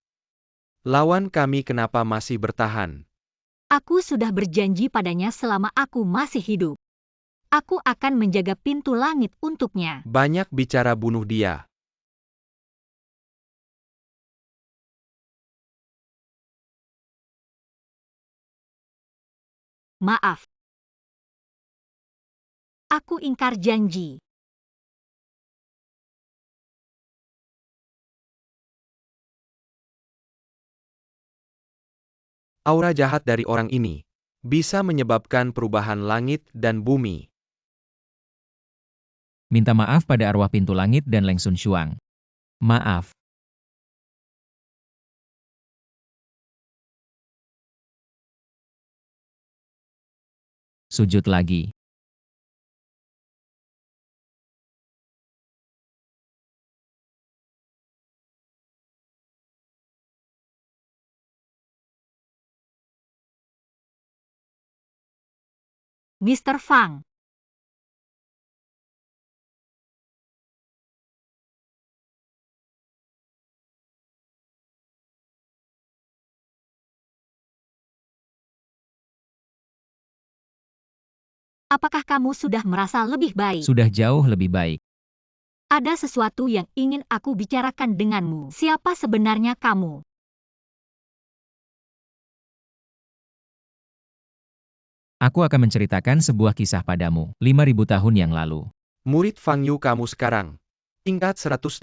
Lawan kami, kenapa masih bertahan? aku sudah berjanji padanya selama aku masih hidup. Aku akan menjaga pintu langit untuknya. Banyak bicara, bunuh dia. Maaf. Aku ingkar janji. Aura jahat dari orang ini bisa menyebabkan perubahan langit dan bumi. Minta maaf pada arwah pintu langit dan Leng Sun Shuang. Maaf. Sujud lagi. Mr. Fang. Apakah kamu sudah merasa lebih baik? Sudah jauh lebih baik. Ada sesuatu yang ingin aku bicarakan denganmu. Siapa sebenarnya kamu? Aku akan menceritakan sebuah kisah padamu, 5.000 tahun yang lalu. Murid Fang Yu kamu sekarang. Tingkat 187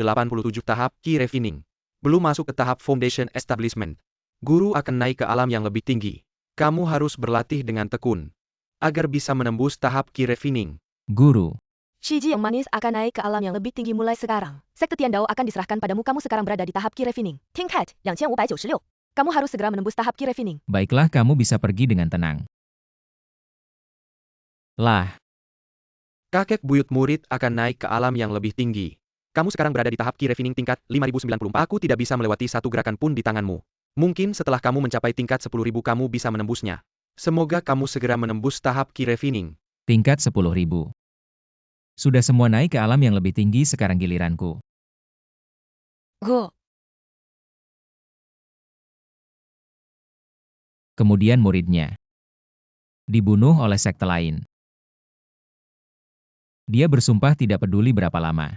tahap Key Refining. Belum masuk ke tahap Foundation Establishment. Guru akan naik ke alam yang lebih tinggi. Kamu harus berlatih dengan tekun. Agar bisa menembus tahap Key Refining. Guru, Shiji yang manis akan naik ke alam yang lebih tinggi mulai sekarang. Sekte Tiandao akan diserahkan padamu. Kamu sekarang berada di tahap Key Refining. Tingkat 2596. Kamu harus segera menembus tahap Key Refining. baiklah, kamu bisa pergi dengan tenang. Lah, Kakek buyut murid akan naik ke alam yang lebih tinggi. Kamu sekarang berada di tahap Key Refining tingkat 5094. Aku tidak bisa melewati satu gerakan pun di tanganmu. Mungkin setelah kamu mencapai tingkat 10.000 kamu bisa menembusnya. Semoga kamu segera menembus tahap Key Refining. tingkat 10.000. Sudah semua naik ke alam yang lebih tinggi, sekarang giliranku. Go. Kemudian muridnya dibunuh oleh sekte lain. Dia bersumpah tidak peduli berapa lama.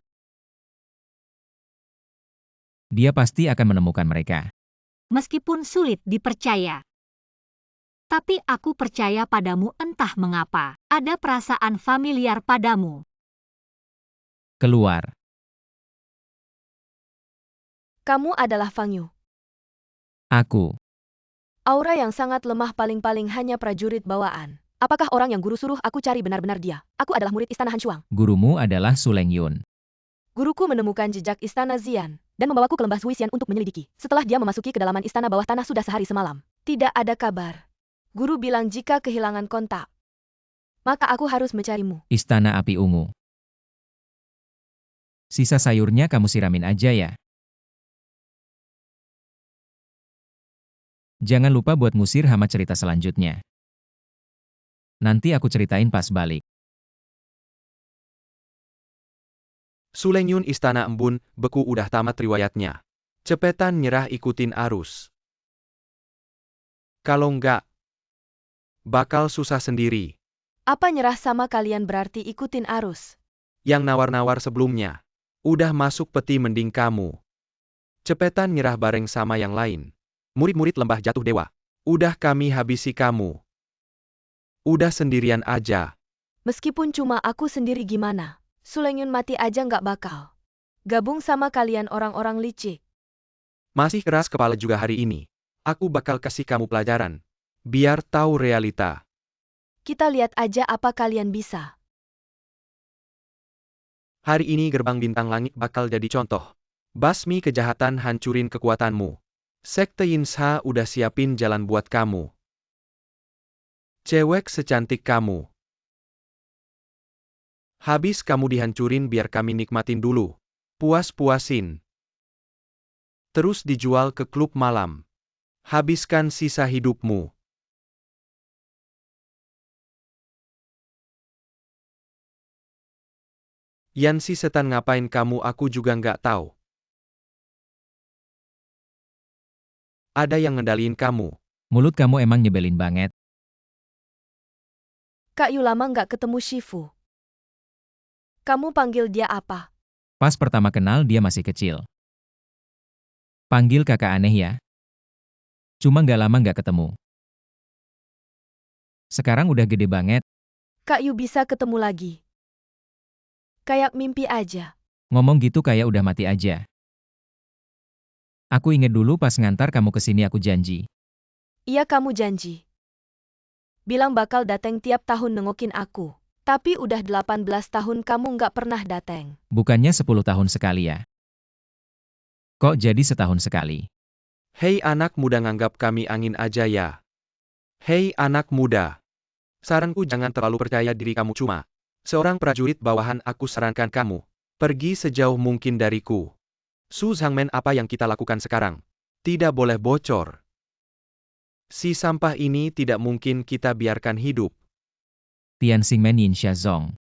Dia pasti akan menemukan mereka. Meskipun sulit dipercaya. Tapi aku percaya padamu, entah mengapa. Ada perasaan familiar padamu. Keluar. Kamu adalah Fang Yu. Aku. Aura yang sangat lemah, paling-paling hanya prajurit bawaan. Apakah orang yang guru suruh aku cari benar-benar dia? Aku adalah murid istana Han Shuang. Gurumu adalah Su Leng Yun. Guruku menemukan jejak istana Xian dan membawaku ke lembah Zuisian untuk menyelidiki. Setelah dia memasuki ke dalaman istana bawah tanah sudah sehari semalam. Tidak ada kabar. Guru bilang jika kehilangan kontak, maka aku harus mencarimu. Istana Api Ungu. Sisa sayurnya kamu siramin aja ya. Jangan lupa buat ngusir hama cerita selanjutnya. Nanti aku ceritain pas balik. Sulengyun Istana Embun Beku udah tamat riwayatnya. Cepetan nyerah, ikutin arus. Kalau enggak, bakal susah sendiri. Apa nyerah sama kalian berarti ikutin arus? Yang nawar-nawar sebelumnya udah masuk peti, mending kamu cepetan nyerah bareng sama yang lain. Murid-murid Lembah Jatuh Dewa, udah kami habisi kamu. Udah sendirian aja. Meskipun cuma aku sendiri gimana? Sulengyun mati aja nggak bakal gabung sama kalian orang-orang licik. Masih keras kepala juga hari ini. Aku bakal kasih kamu pelajaran. Biar tahu realita. Kita lihat aja apa kalian bisa. Hari ini gerbang bintang langit bakal jadi contoh. Basmi kejahatan, hancurin kekuatanmu. Sekte Yinsha udah siapin jalan buat kamu. Cewek secantik kamu. Habis kamu dihancurin biar kami nikmatin dulu. Puas-puasin. Terus dijual ke klub malam. Habiskan sisa hidupmu. Yansi setan ngapain kamu, aku juga nggak tahu. Ada yang ngendaliin kamu. Mulut kamu emang nyebelin banget. Kak Yu lama nggak ketemu Shifu. Kamu panggil dia apa? Pas pertama kenal dia masih kecil. Panggil kakak aneh ya. Cuma nggak lama nggak ketemu. Sekarang udah gede banget. Kak Yu bisa ketemu lagi. Kayak mimpi aja. Ngomong gitu kayak udah mati aja. Aku inget dulu pas ngantar kamu ke sini aku janji. Iya kamu janji. Bilang bakal dateng tiap tahun nengokin aku. Tapi udah 18 tahun kamu nggak pernah dateng. Bukannya 10 tahun sekali ya? Kok jadi setahun sekali? Hei anak muda, nganggap kami angin aja ya. Hei anak muda. Saranku jangan terlalu percaya diri kamu, cuma seorang prajurit bawahan. Aku sarankan kamu pergi sejauh mungkin dariku. Su Zhangmen, apa yang kita lakukan sekarang tidak boleh bocor. Si sampah ini tidak mungkin kita biarkan hidup. Tian Xingmen Yinsha Zong.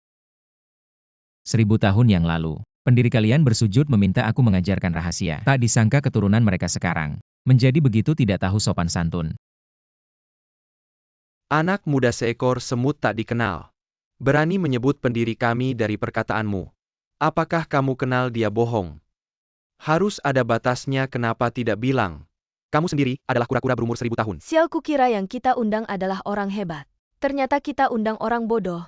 1000 tahun yang lalu, pendiri kalian bersujud meminta aku mengajarkan rahasia. Tak disangka keturunan mereka sekarang menjadi begitu tidak tahu sopan santun. Anak muda seekor semut tak dikenal. Berani menyebut pendiri kami dari perkataanmu. Apakah kamu kenal dia bohong? Harus ada batasnya, kenapa tidak bilang? Kamu sendiri adalah kura-kura berumur 1000 tahun. Sial, kukira yang kita undang adalah orang hebat. Ternyata kita undang orang bodoh.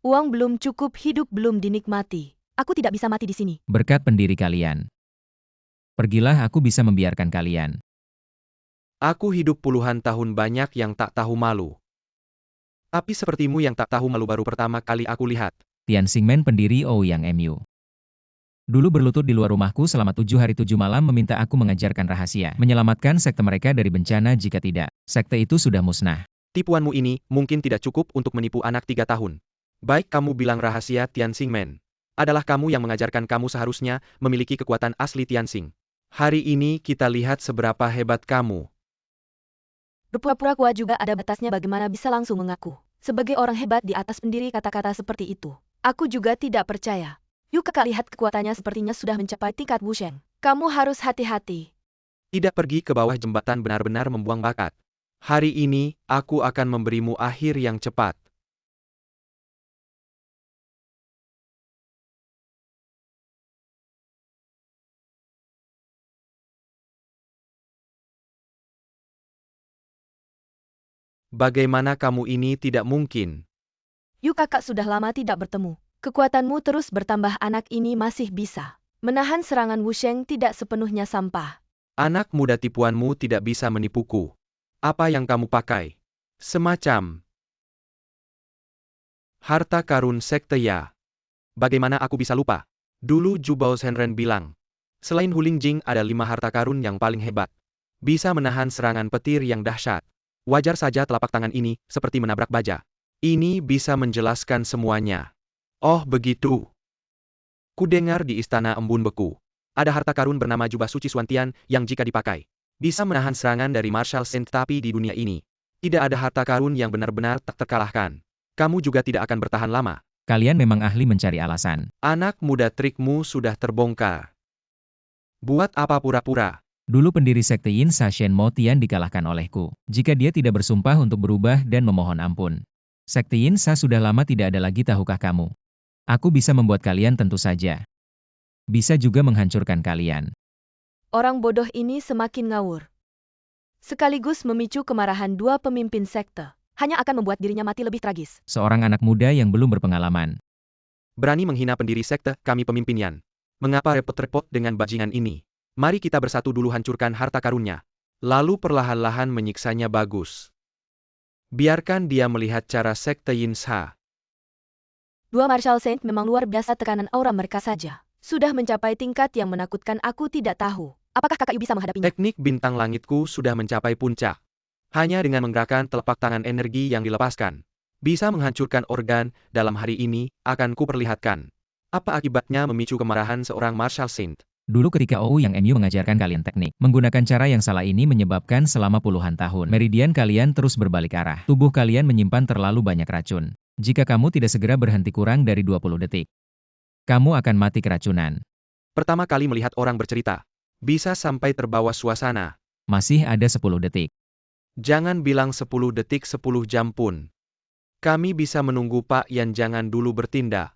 Uang belum cukup, hidup belum dinikmati. Aku tidak bisa mati di sini. Berkat pendiri kalian. Pergilah, aku bisa membiarkan kalian. Aku hidup puluhan tahun, banyak yang tak tahu malu. Tapi sepertimu yang tak tahu malu baru pertama kali aku lihat. Tian Xingmen, pendiri Ouyang MU. Dulu berlutut di luar rumahku selama 7 hari 7 malam meminta aku mengajarkan rahasia, menyelamatkan sekte mereka dari bencana. Jika tidak, sekte itu sudah musnah. Tipuanmu ini mungkin tidak cukup untuk menipu anak 3 tahun. Baik kamu bilang rahasia Tian Xingmen. Adalah kamu yang mengajarkan, kamu seharusnya memiliki kekuatan asli Tianxing. Hari ini kita lihat seberapa hebat kamu. Berpura-pura kuat juga ada batasnya, bagaimana bisa langsung mengaku sebagai orang hebat di atas pendiri kata-kata seperti itu. Aku juga tidak percaya. Yuk kakak, lihat kekuatannya sepertinya sudah mencapai tingkat Wusheng. Kamu harus hati-hati. Tidak pergi ke bawah jembatan benar-benar membuang bakat. Hari ini, aku akan memberimu akhir yang cepat. Bagaimana kamu ini tidak mungkin? Yuk kakak, sudah lama tidak bertemu. Kekuatanmu terus bertambah, anak ini masih bisa menahan serangan Wusheng, tidak sepenuhnya sampah. Anak muda, tipuanmu tidak bisa menipuku. Apa yang kamu pakai? Semacam harta karun sekte ya? Bagaimana aku bisa lupa? Dulu Jubao Shenren bilang, selain Huling Jing ada 5 harta karun yang paling hebat. Bisa menahan serangan petir yang dahsyat. Wajar saja telapak tangan ini seperti menabrak baja. Ini bisa menjelaskan semuanya. Oh begitu. Kudengar di Istana Embun Beku ada harta karun bernama Jubah Suci Suantian yang jika dipakai bisa menahan serangan dari Marshal Saint, tapi di dunia ini tidak ada harta karun yang benar-benar tak terkalahkan. Kamu juga tidak akan bertahan lama. Kalian memang ahli mencari alasan. Anak muda, trikmu sudah terbongkar. Buat apa pura-pura? Dulu pendiri sekte Yin Sa Shen Mo Tian dikalahkan olehku. Jika dia tidak bersumpah untuk berubah dan memohon ampun. Sekte Yin Sa sudah lama tidak ada lagi, tahukah kamu? Aku bisa membuat kalian tentu saja. Bisa juga menghancurkan kalian. Orang bodoh ini semakin ngawur. Sekaligus memicu kemarahan dua pemimpin sekte. Hanya akan membuat dirinya mati lebih tragis. Seorang anak muda yang belum berpengalaman. Berani menghina pendiri sekte, kami pemimpin Yan. Mengapa repot-repot dengan bajingan ini? Mari kita bersatu dulu hancurkan harta karunnya. Lalu perlahan-lahan menyiksanya. Bagus. Biarkan dia melihat cara sekte Yin Sa. Dua Marshal Saint memang luar biasa, tekanan aura mereka saja. Sudah mencapai tingkat yang menakutkan, aku tidak tahu. Apakah kakak Yu bisa menghadapinya? Teknik bintang langitku sudah mencapai puncak. Hanya dengan menggerakkan telapak tangan, energi yang dilepaskan bisa menghancurkan organ. Dalam hari ini, akan kuperlihatkan apa akibatnya memicu kemarahan seorang Marshal Saint. Dulu ketika Yang MU mengajarkan kalian teknik, menggunakan cara yang salah ini menyebabkan selama puluhan tahun, meridian kalian terus berbalik arah. Tubuh kalian menyimpan terlalu banyak racun. Jika kamu tidak segera berhenti kurang dari 20 detik, kamu akan mati keracunan. Pertama kali melihat orang bercerita, bisa sampai terbawa suasana. Masih ada 10 detik. Jangan bilang 10 detik, 10 jam pun. Kami bisa menunggu, Pak Yan. Jangan dulu bertindak.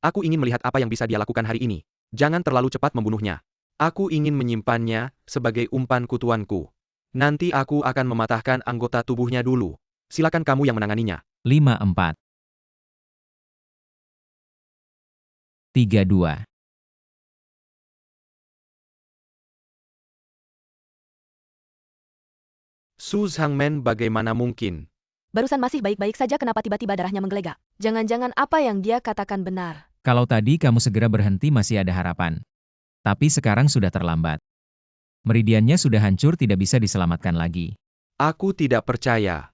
Aku ingin melihat apa yang bisa dia lakukan hari ini. Jangan terlalu cepat membunuhnya. Aku ingin menyimpannya sebagai umpan kutuanku. Nanti aku akan mematahkan anggota tubuhnya dulu. Silakan kamu yang menanganinya. 5, 4, 3, 2. Su Zhangmen, bagaimana mungkin? Barusan masih baik-baik saja, kenapa tiba-tiba darahnya menggelegak? Jangan-jangan apa yang dia katakan benar. Kalau tadi kamu segera berhenti masih ada harapan. Tapi sekarang sudah terlambat. Meridiannya sudah hancur, tidak bisa diselamatkan lagi. Aku tidak percaya.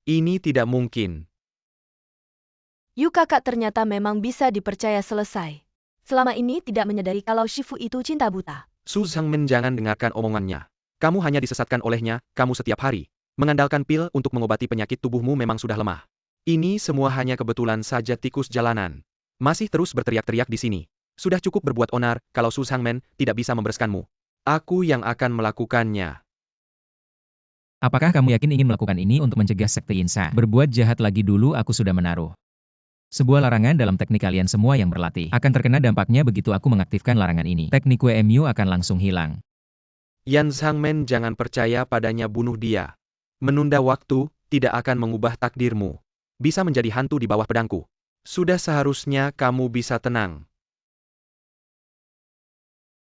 Ini tidak mungkin. Yu kakak ternyata memang bisa dipercaya. Selesai. Selama ini tidak menyadari kalau Shifu itu cinta buta. Su Zhangmen, jangan dengarkan omongannya. Kamu hanya disesatkan olehnya, kamu setiap hari mengandalkan pil untuk mengobati penyakit, tubuhmu memang sudah lemah. Ini semua hanya kebetulan saja, tikus jalanan. Masih terus berteriak-teriak di sini. Sudah cukup berbuat onar, kalau Su Zhangmen tidak bisa membereskanmu. Aku yang akan melakukannya. Apakah kamu yakin ingin melakukan ini untuk mencegah sekte Yin Sa berbuat jahat lagi? Dulu aku sudah menaruh sebuah larangan dalam teknik. Kalian semua yang berlatih akan terkena dampaknya begitu aku mengaktifkan larangan ini. Teknik WMU akan langsung hilang. Yan Zhangmen, jangan percaya padanya, bunuh dia. Menunda waktu tidak akan mengubah takdirmu. Bisa menjadi hantu di bawah pedangku. Sudah seharusnya kamu bisa tenang.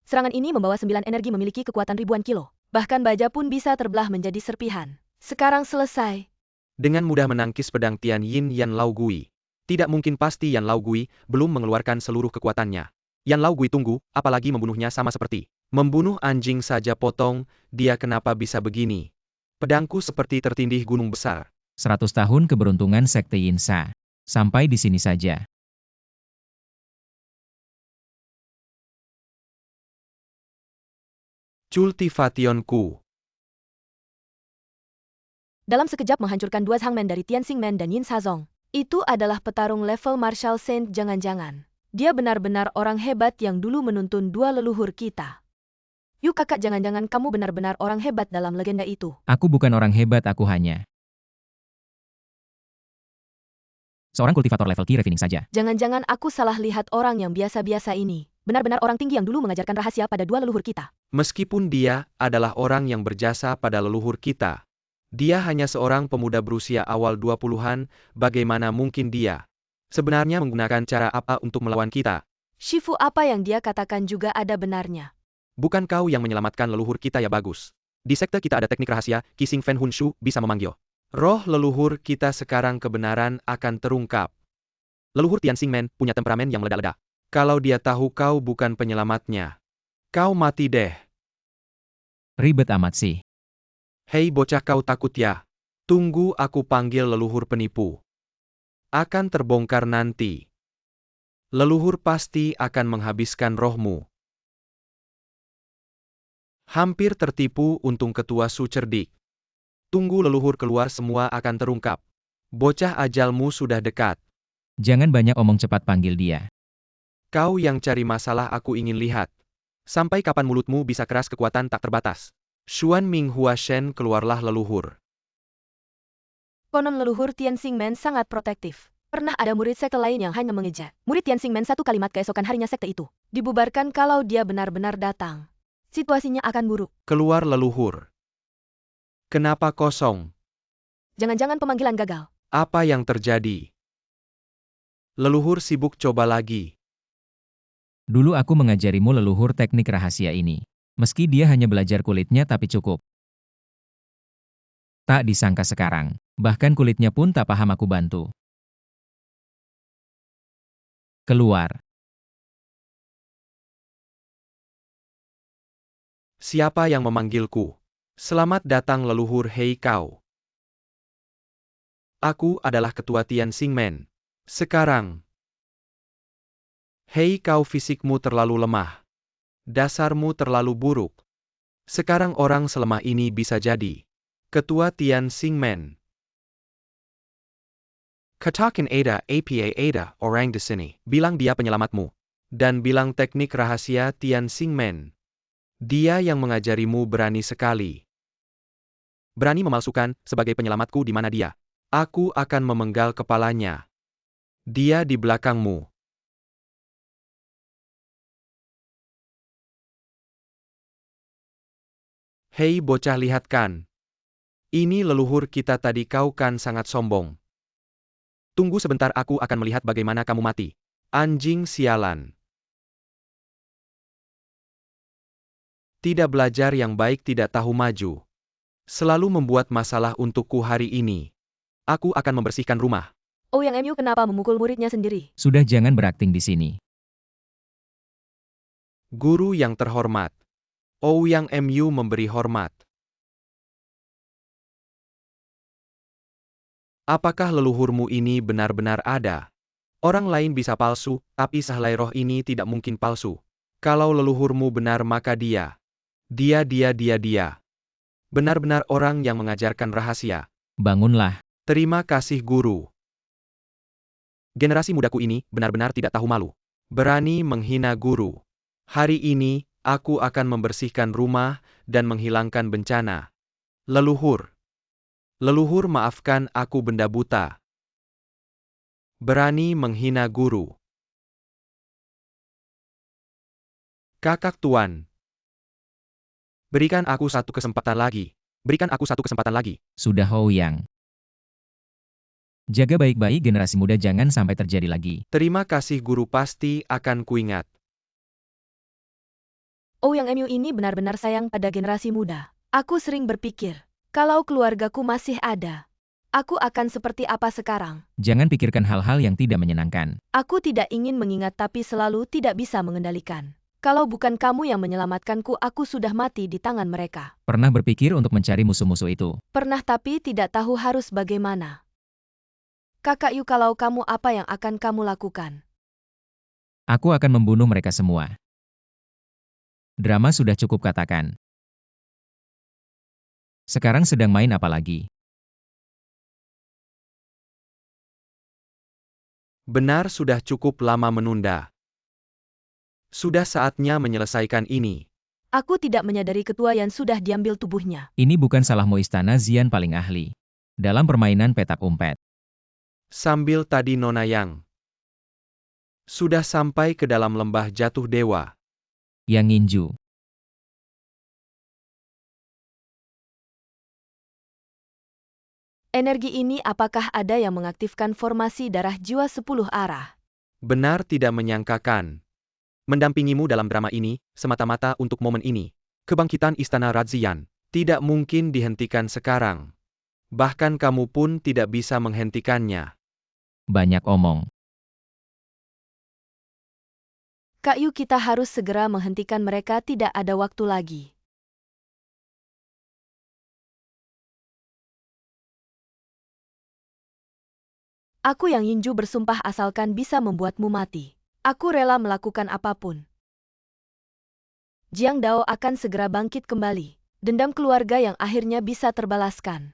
Serangan ini membawa 9 energi, memiliki kekuatan ribuan kilo. Bahkan baja pun bisa terbelah menjadi serpihan. Sekarang selesai. Dengan mudah menangkis pedang Tian Yin Yan Lao Gui. Tidak mungkin, pasti Yan Lao Gui belum mengeluarkan seluruh kekuatannya. Yan Lao Gui tunggu, apalagi membunuhnya, sama seperti membunuh anjing saja. Potong, dia kenapa bisa begini? Pedangku seperti tertindih gunung besar. 100 tahun keberuntungan sekte Yin Sa. Sampai di sini saja. Cultivationku. Dalam sekejap menghancurkan dua Zhangmen dari Tian Xingmen dan Yin Sazong. Itu adalah petarung level Marshal Saint. Jangan-jangan dia benar-benar orang hebat yang dulu menuntun dua leluhur kita. Yu kakak, jangan-jangan kamu benar-benar orang hebat dalam legenda itu. Aku bukan orang hebat, aku hanya seorang kultivator level key refining saja. Jangan-jangan aku salah lihat orang yang biasa-biasa ini. Benar-benar orang tinggi yang dulu mengajarkan rahasia pada dua leluhur kita. Meskipun dia adalah orang yang berjasa pada leluhur kita, dia hanya seorang pemuda berusia awal 20-an, bagaimana mungkin dia sebenarnya menggunakan cara apa untuk melawan kita? Shifu, apa yang dia katakan juga ada benarnya. Bukan kau yang menyelamatkan leluhur kita, ya bagus. Di sekte kita ada teknik rahasia, Qixing Fen Hun Shu bisa memanggil roh leluhur kita. Sekarang kebenaran akan terungkap. Leluhur Tian Xingmen punya temperamen yang meledak-ledak. Kalau dia tahu kau bukan penyelamatnya, kau mati deh. Ribet amat sih. Hei bocah, kau takut ya? Tunggu aku panggil leluhur penipu. Akan terbongkar nanti. Leluhur pasti akan menghabiskan rohmu. Hampir tertipu, untung ketua Su cerdik. Tunggu leluhur keluar semua akan terungkap. Bocah ajalmu sudah dekat. Jangan banyak omong, cepat panggil dia. Kau yang cari masalah, aku ingin lihat. Sampai kapan mulutmu bisa keras, kekuatan tak terbatas. Xuan Minghua Shen, keluarlah leluhur. Konon leluhur Tian Xingmen sangat protektif. Pernah ada murid sekte lain yang hanya mengeja murid Tian Xingmen satu kalimat, keesokan harinya sekte itu dibubarkan kalau dia benar-benar datang. Situasinya akan buruk. Keluar leluhur. Kenapa kosong? Jangan-jangan pemanggilan gagal. Apa yang terjadi? Leluhur sibuk, coba lagi. Dulu aku mengajarimu leluhur teknik rahasia ini. Meski dia hanya belajar kulitnya tapi cukup. Tak disangka sekarang, bahkan kulitnya pun tak paham aku bantu. Keluar. Siapa yang memanggilku? Selamat datang leluhur Hei Kau. Aku adalah ketua Tian Xingmen. Sekarang. Hei Kau, fisikmu terlalu lemah. Dasarmu terlalu buruk. Sekarang orang selemah ini bisa jadi ketua Tian Xingmen. Katakan Ada, orang di sini. Bilang dia penyelamatmu. Dan bilang teknik rahasia Tian Xingmen. Dia yang mengajarimu berani sekali. Berani memalsukan sebagai penyelamatku, di mana dia? Aku akan memenggal kepalanya. Dia di belakangmu. Hei bocah, lihat kan. Ini leluhur kita tadi, kau kan sangat sombong. Tunggu sebentar, aku akan melihat bagaimana kamu mati. Anjing sialan. Tidak belajar yang baik, tidak tahu maju. Selalu membuat masalah untukku hari ini. Aku akan membersihkan rumah. Ouyang Mu kenapa memukul muridnya sendiri? Sudah, jangan berakting di sini. Guru yang terhormat. Ouyang Mu memberi hormat. Apakah leluhurmu ini benar-benar ada? Orang lain bisa palsu, tapi Sahlai roh ini tidak mungkin palsu. Kalau leluhurmu benar, maka dia. Benar-benar orang yang mengajarkan rahasia. Bangunlah. Terima kasih guru. Generasi mudaku ini benar-benar tidak tahu malu. Berani menghina guru. Hari ini, aku akan membersihkan rumah dan menghilangkan bencana. Leluhur. Leluhur, maafkan aku, benda buta. Berani menghina guru. Kakak tuan. Berikan aku satu kesempatan lagi. Berikan aku satu kesempatan lagi. Sudah, Ouyang. Jaga baik-baik generasi muda, jangan sampai terjadi lagi. Terima kasih guru, pasti akan kuingat. Ouyang Mu ini benar-benar sayang pada generasi muda. Aku sering berpikir, kalau keluargaku masih ada, aku akan seperti apa sekarang? Jangan pikirkan hal-hal yang tidak menyenangkan. Aku tidak ingin mengingat tapi selalu tidak bisa mengendalikan. Kalau bukan kamu yang menyelamatkanku, aku sudah mati di tangan mereka. Pernah berpikir untuk mencari musuh-musuh itu? Pernah, tapi tidak tahu harus bagaimana. Kakak Yu, kalau kamu, apa yang akan kamu lakukan? Aku akan membunuh mereka semua. Drama sudah cukup, katakan. Sekarang sedang main apa lagi? Benar, sudah cukup lama menunda. Sudah saatnya menyelesaikan ini. Aku tidak menyadari ketua Yan sudah diambil tubuhnya. Ini bukan salahmu, istana Xian paling ahli dalam permainan petak umpet. Sambil tadi Nona Yang sudah sampai ke dalam lembah jatuh dewa. Yang Ninju. Energi ini, apakah ada yang mengaktifkan formasi darah jiwa 10 arah? Benar, tidak menyangkakan. Mendampingimu dalam drama ini, semata-mata untuk momen ini. Kebangkitan Istana Razian tidak mungkin dihentikan sekarang. Bahkan kamu pun tidak bisa menghentikannya. Banyak omong. Kak Yu, kita harus segera menghentikan mereka, tidak ada waktu lagi. Aku yang Yinju bersumpah asalkan bisa membuatmu mati. Aku rela melakukan apapun. Jiang Dao akan segera bangkit kembali. Dendam keluarga yang akhirnya bisa terbalaskan.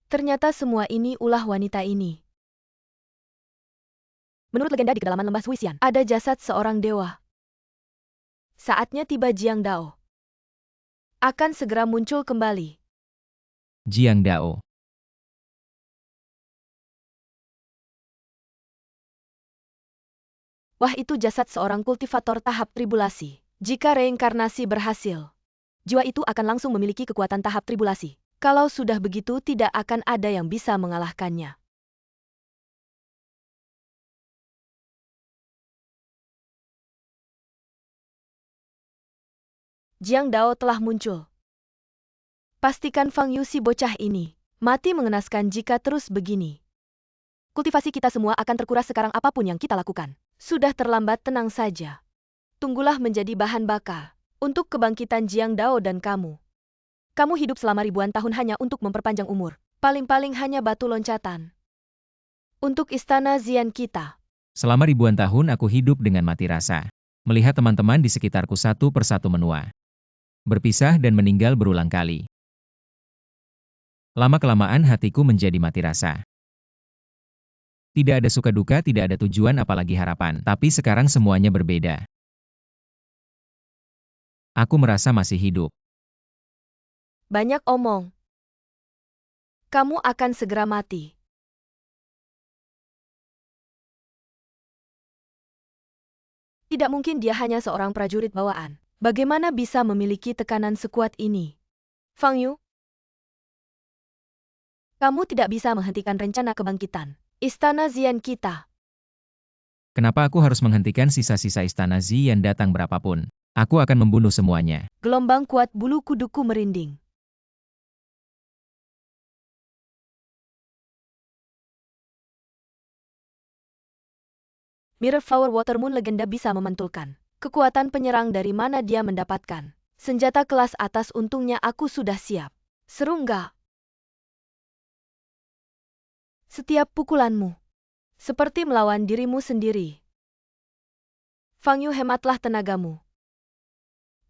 Ternyata semua ini ulah wanita ini. Menurut legenda di kedalaman lembah Suisian, ada jasad seorang dewa. Saatnya tiba Jiang Dao. Akan segera muncul kembali. Jiang Dao. Wah, itu jasad seorang kultivator tahap tribulasi. Jika reinkarnasi berhasil, jiwa itu akan langsung memiliki kekuatan tahap tribulasi. Kalau sudah begitu, tidak akan ada yang bisa mengalahkannya. Jiang Dao telah muncul. Pastikan Fang Yu si bocah ini mati mengenaskan jika terus begini. Kultivasi kita semua akan terkuras sekarang apapun yang kita lakukan. Sudah terlambat, tenang saja. Tunggulah menjadi bahan bakar untuk kebangkitan Jiang Dao dan kamu. Kamu hidup selama ribuan tahun hanya untuk memperpanjang umur. Paling-paling hanya batu loncatan. Untuk istana Xian kita. Selama ribuan tahun aku hidup dengan mati rasa. Melihat teman-teman di sekitarku satu persatu menua. Berpisah dan meninggal berulang kali. Lama-kelamaan hatiku menjadi mati rasa. Tidak ada suka duka, tidak ada tujuan apalagi harapan. Tapi sekarang semuanya berbeda. Aku merasa masih hidup. Banyak omong. Kamu akan segera mati. Tidak mungkin, dia hanya seorang prajurit bawaan. Bagaimana bisa memiliki tekanan sekuat ini? Fang Yu, kamu tidak bisa menghentikan rencana kebangkitan istana Xian kita. Kenapa aku harus menghentikan sisa-sisa istana Xian datang berapapun? Aku akan membunuh semuanya. Gelombang kuat, bulu kuduku merinding. Mirror Flower Water Moon legenda bisa memantulkan kekuatan penyerang. Dari mana dia mendapatkan senjata kelas atas? Untungnya aku sudah siap. Serungga. Setiap pukulanmu seperti melawan dirimu sendiri. Fang Yu, hematlah tenagamu.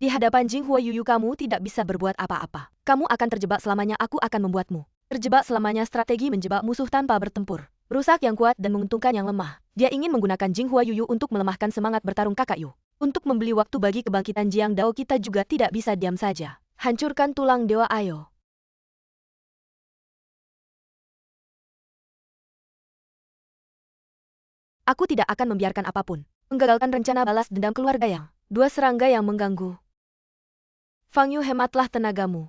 Di hadapan Jing Hua Yuyu kamu tidak bisa berbuat apa-apa. Kamu akan terjebak selamanya, aku akan membuatmu terjebak selamanya. Strategi menjebak musuh tanpa bertempur. Rusak yang kuat dan menguntungkan yang lemah. Dia ingin menggunakan Jing Hua Yuyu untuk melemahkan semangat bertarung kakak Yu. Untuk membeli waktu bagi kebangkitan Jiang Dao, kita juga tidak bisa diam saja. Hancurkan tulang dewa, ayo. Aku tidak akan membiarkan apapun menggagalkan rencana balas dendam keluarga yang dua serangga yang mengganggu. Fang Yu, hematlah tenagamu.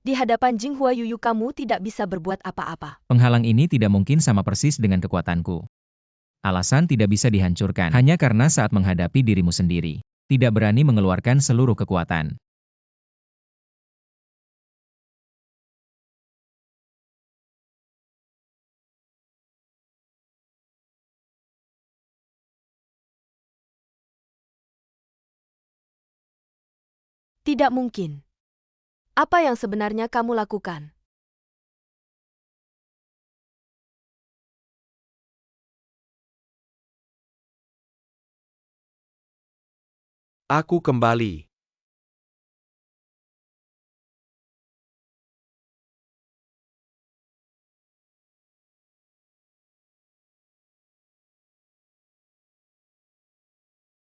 Di hadapan Jing Hua Yuyu kamu tidak bisa berbuat apa-apa. Penghalang ini tidak mungkin sama persis dengan kekuatanku. Alasan tidak bisa dihancurkan hanya karena saat menghadapi dirimu sendiri, tidak berani mengeluarkan seluruh kekuatan. Tidak mungkin. Apa yang sebenarnya kamu lakukan? Aku kembali.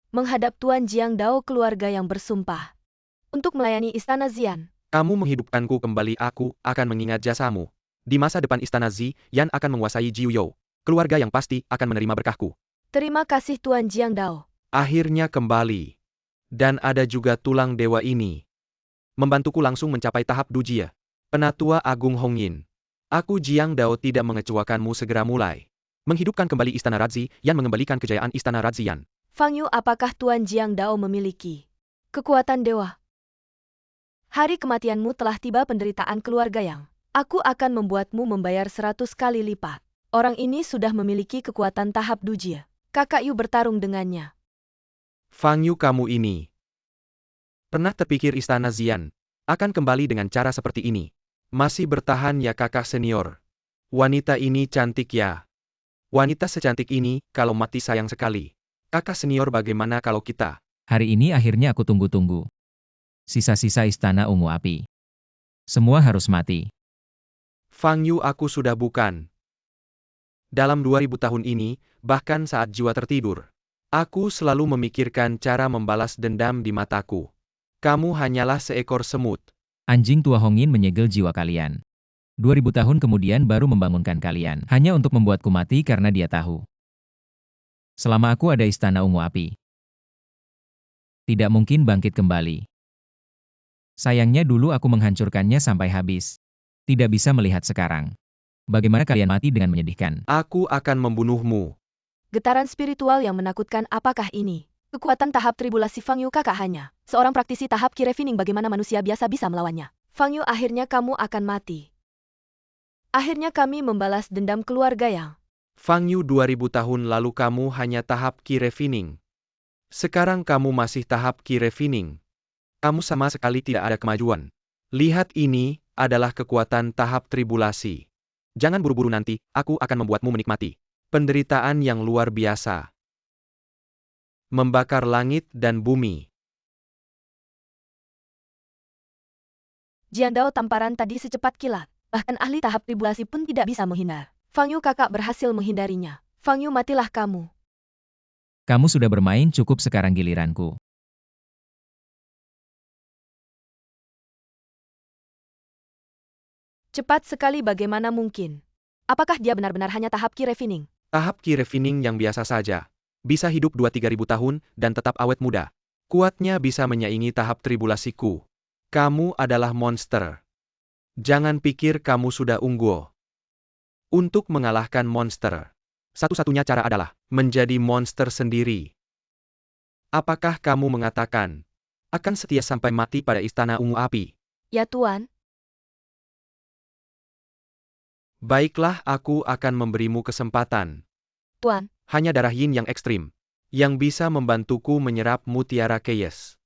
Menghadap Tuan Jiang Dao, keluarga yang bersumpah untuk melayani istana Xian. Kamu menghidupkanku kembali, aku akan mengingat jasamu. Di masa depan istana Xian akan menguasai Jiuyou. Keluarga yang pasti akan menerima berkahku. Terima kasih Tuan Jiang Dao. Akhirnya kembali. Dan ada juga tulang dewa ini. Membantuku langsung mencapai tahap Dujie. Penatua Agung Hongyin. Aku Jiang Dao tidak mengecewakanmu, segera mulai. Menghidupkan kembali istana Razi yang mengembalikan kejayaan istana Razian. Fang Yu, apakah Tuan Jiang Dao memiliki kekuatan dewa? Hari kematianmu telah tiba, penderitaan keluarga yang aku akan membuatmu membayar 100 kali lipat. Orang ini sudah memiliki kekuatan tahap Dujie. Kakak Yu bertarung dengannya. Fang Yu, kamu ini. Pernah terpikir istana Xian akan kembali dengan cara seperti ini? Masih bertahan ya kakak senior? Wanita ini cantik ya. Wanita secantik ini, kalau mati sayang sekali. Kakak senior, bagaimana kalau kita? Hari ini akhirnya aku tunggu-tunggu. Sisa-sisa istana ungu api. Semua harus mati. Fang Yu, aku sudah bukan. Dalam 2000 tahun ini, bahkan saat jiwa tertidur, aku selalu memikirkan cara membalas dendam di mataku. Kamu hanyalah seekor semut. Anjing tua Hongin menyegel jiwa kalian. 2000 tahun kemudian baru membangunkan kalian, hanya untuk membuatku mati karena dia tahu. Selama aku ada istana ungu api, tidak mungkin bangkit kembali. Sayangnya dulu aku menghancurkannya sampai habis. Tidak bisa melihat sekarang. Bagaimana kalian mati dengan menyedihkan? Aku akan membunuhmu. Getaran spiritual yang menakutkan, apakah ini? Kekuatan tahap tribulasi Fang Yu, kakak hanya seorang praktisi tahap Ki Refining, bagaimana manusia biasa bisa melawannya? Fang Yu, akhirnya kamu akan mati. Akhirnya kami membalas dendam keluarga yang... Fang Yu, 2000 tahun lalu kamu hanya tahap Ki Refining. Sekarang kamu masih tahap Ki Refining. Kamu sama sekali tidak ada kemajuan. Lihat, ini adalah kekuatan tahap tribulasi. Jangan buru-buru, nanti aku akan membuatmu menikmati penderitaan yang luar biasa. Membakar langit dan bumi. Jian Dao, tamparan tadi secepat kilat. Bahkan ahli tahap tribulasi pun tidak bisa menghindar. Fang Yu, kakak berhasil menghindarinya. Fang Yu, matilah kamu. Kamu sudah bermain cukup, sekarang giliranku. Cepat sekali, bagaimana mungkin? Apakah dia benar-benar hanya tahap Ki Refining? Tahap Ki Refining yang biasa saja. Bisa hidup 2-3 ribu tahun dan tetap awet muda. Kuatnya bisa menyaingi tahap tribulasiku. Kamu adalah monster. Jangan pikir kamu sudah unggul. Untuk mengalahkan monster, satu-satunya cara adalah menjadi monster sendiri. Apakah kamu mengatakan akan setia sampai mati pada istana ungu api? Ya Tuan. Baiklah, aku akan memberimu kesempatan. Tuan. Hanya darah yin yang ekstrim yang bisa membantuku menyerap mutiara Keyes.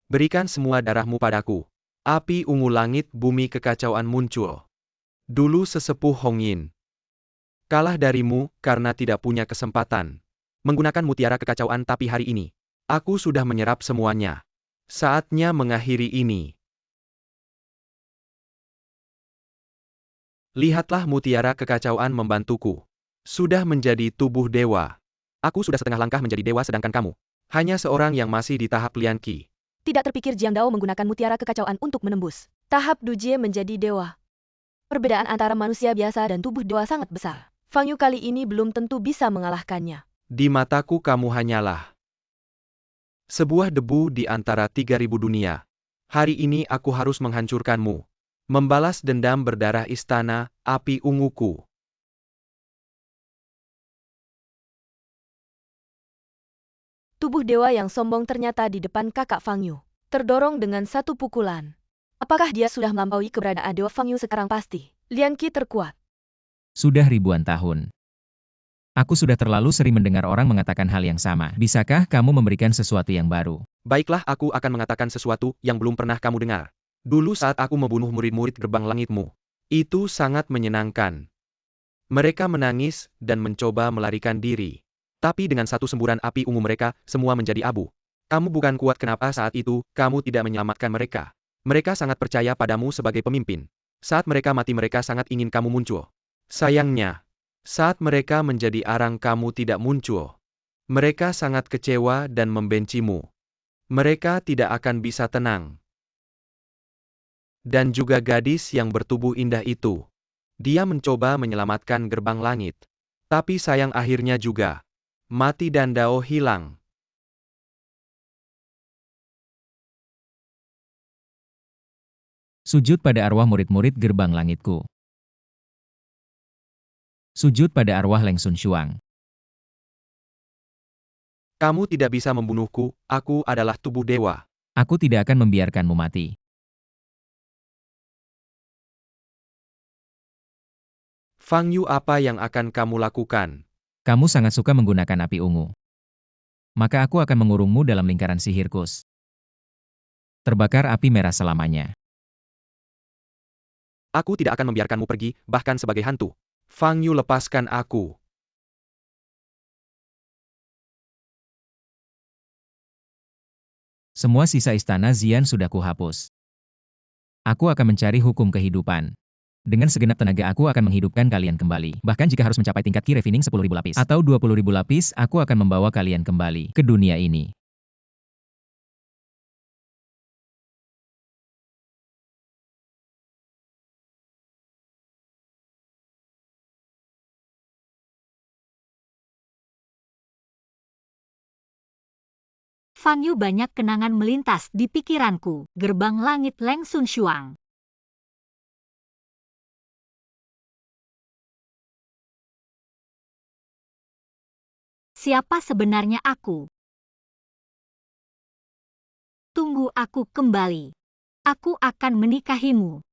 Berikan semua darahmu padaku. Api ungu, langit bumi, kekacauan muncul. Dulu sesepuh Hongyin kalah darimu karena tidak punya kesempatan menggunakan mutiara kekacauan, tapi hari ini aku sudah menyerap semuanya. Saatnya mengakhiri ini. Lihatlah, mutiara kekacauan membantuku. Sudah menjadi tubuh dewa. Aku sudah setengah langkah menjadi dewa, sedangkan kamu hanya seorang yang masih di tahap Lian Qi. Tidak terpikir Jiang Dao menggunakan mutiara kekacauan untuk menembus tahap Dujie menjadi dewa. Perbedaan antara manusia biasa dan tubuh dewa sangat besar. Fang Yu kali ini belum tentu bisa mengalahkannya. Di mataku kamu hanyalah sebuah debu di antara 3000 dunia. Hari ini aku harus menghancurkanmu. Membalas dendam berdarah istana api unguku. Tubuh dewa yang sombong ternyata di depan kakak Fang Yu. Terdorong dengan satu pukulan. Apakah dia sudah melampaui keberadaan dewa Fang Yu sekarang? Pasti Lian Qi terkuat. Sudah ribuan tahun. Aku sudah terlalu sering mendengar orang mengatakan hal yang sama. Bisakah kamu memberikan sesuatu yang baru? Baiklah, aku akan mengatakan sesuatu yang belum pernah kamu dengar. Dulu saat aku membunuh murid-murid gerbang langitmu, itu sangat menyenangkan. Mereka menangis dan mencoba melarikan diri. Tapi dengan satu semburan api ungu mereka, semua menjadi abu. Kamu bukan kuat, kenapa saat itu kamu tidak menyelamatkan mereka? Mereka sangat percaya padamu sebagai pemimpin. Saat mereka mati, mereka sangat ingin kamu muncul. Sayangnya, saat mereka menjadi arang, kamu tidak muncul. Mereka sangat kecewa dan membencimu. Mereka tidak akan bisa tenang. Dan juga gadis yang bertubuh indah itu. Dia mencoba menyelamatkan gerbang langit. Tapi sayang, akhirnya juga mati dan Dao hilang. Sujud pada arwah murid-murid gerbang langitku. Sujud pada arwah Leng Sun Xuang. Kamu tidak bisa membunuhku, aku adalah tubuh dewa. Aku tidak akan membiarkanmu mati. Fang Yu, apa yang akan kamu lakukan? Kamu sangat suka menggunakan api ungu. Maka aku akan mengurungmu dalam lingkaran sihirkus. Terbakar api merah selamanya. Aku tidak akan membiarkanmu pergi, bahkan sebagai hantu. Fang Yu, lepaskan aku. Semua sisa istana Xian sudah kuhapus. Aku akan mencari hukum kehidupan. Dengan segenap tenaga aku akan menghidupkan kalian kembali. Bahkan jika harus mencapai tingkat Ki Refining 10.000 lapis atau 20.000 lapis, aku akan membawa kalian kembali ke dunia ini. Fan Yu, banyak kenangan melintas di pikiranku. Gerbang langit Leng Sun Shuang. Siapa sebenarnya aku? Tunggu aku kembali. Aku akan menikahimu.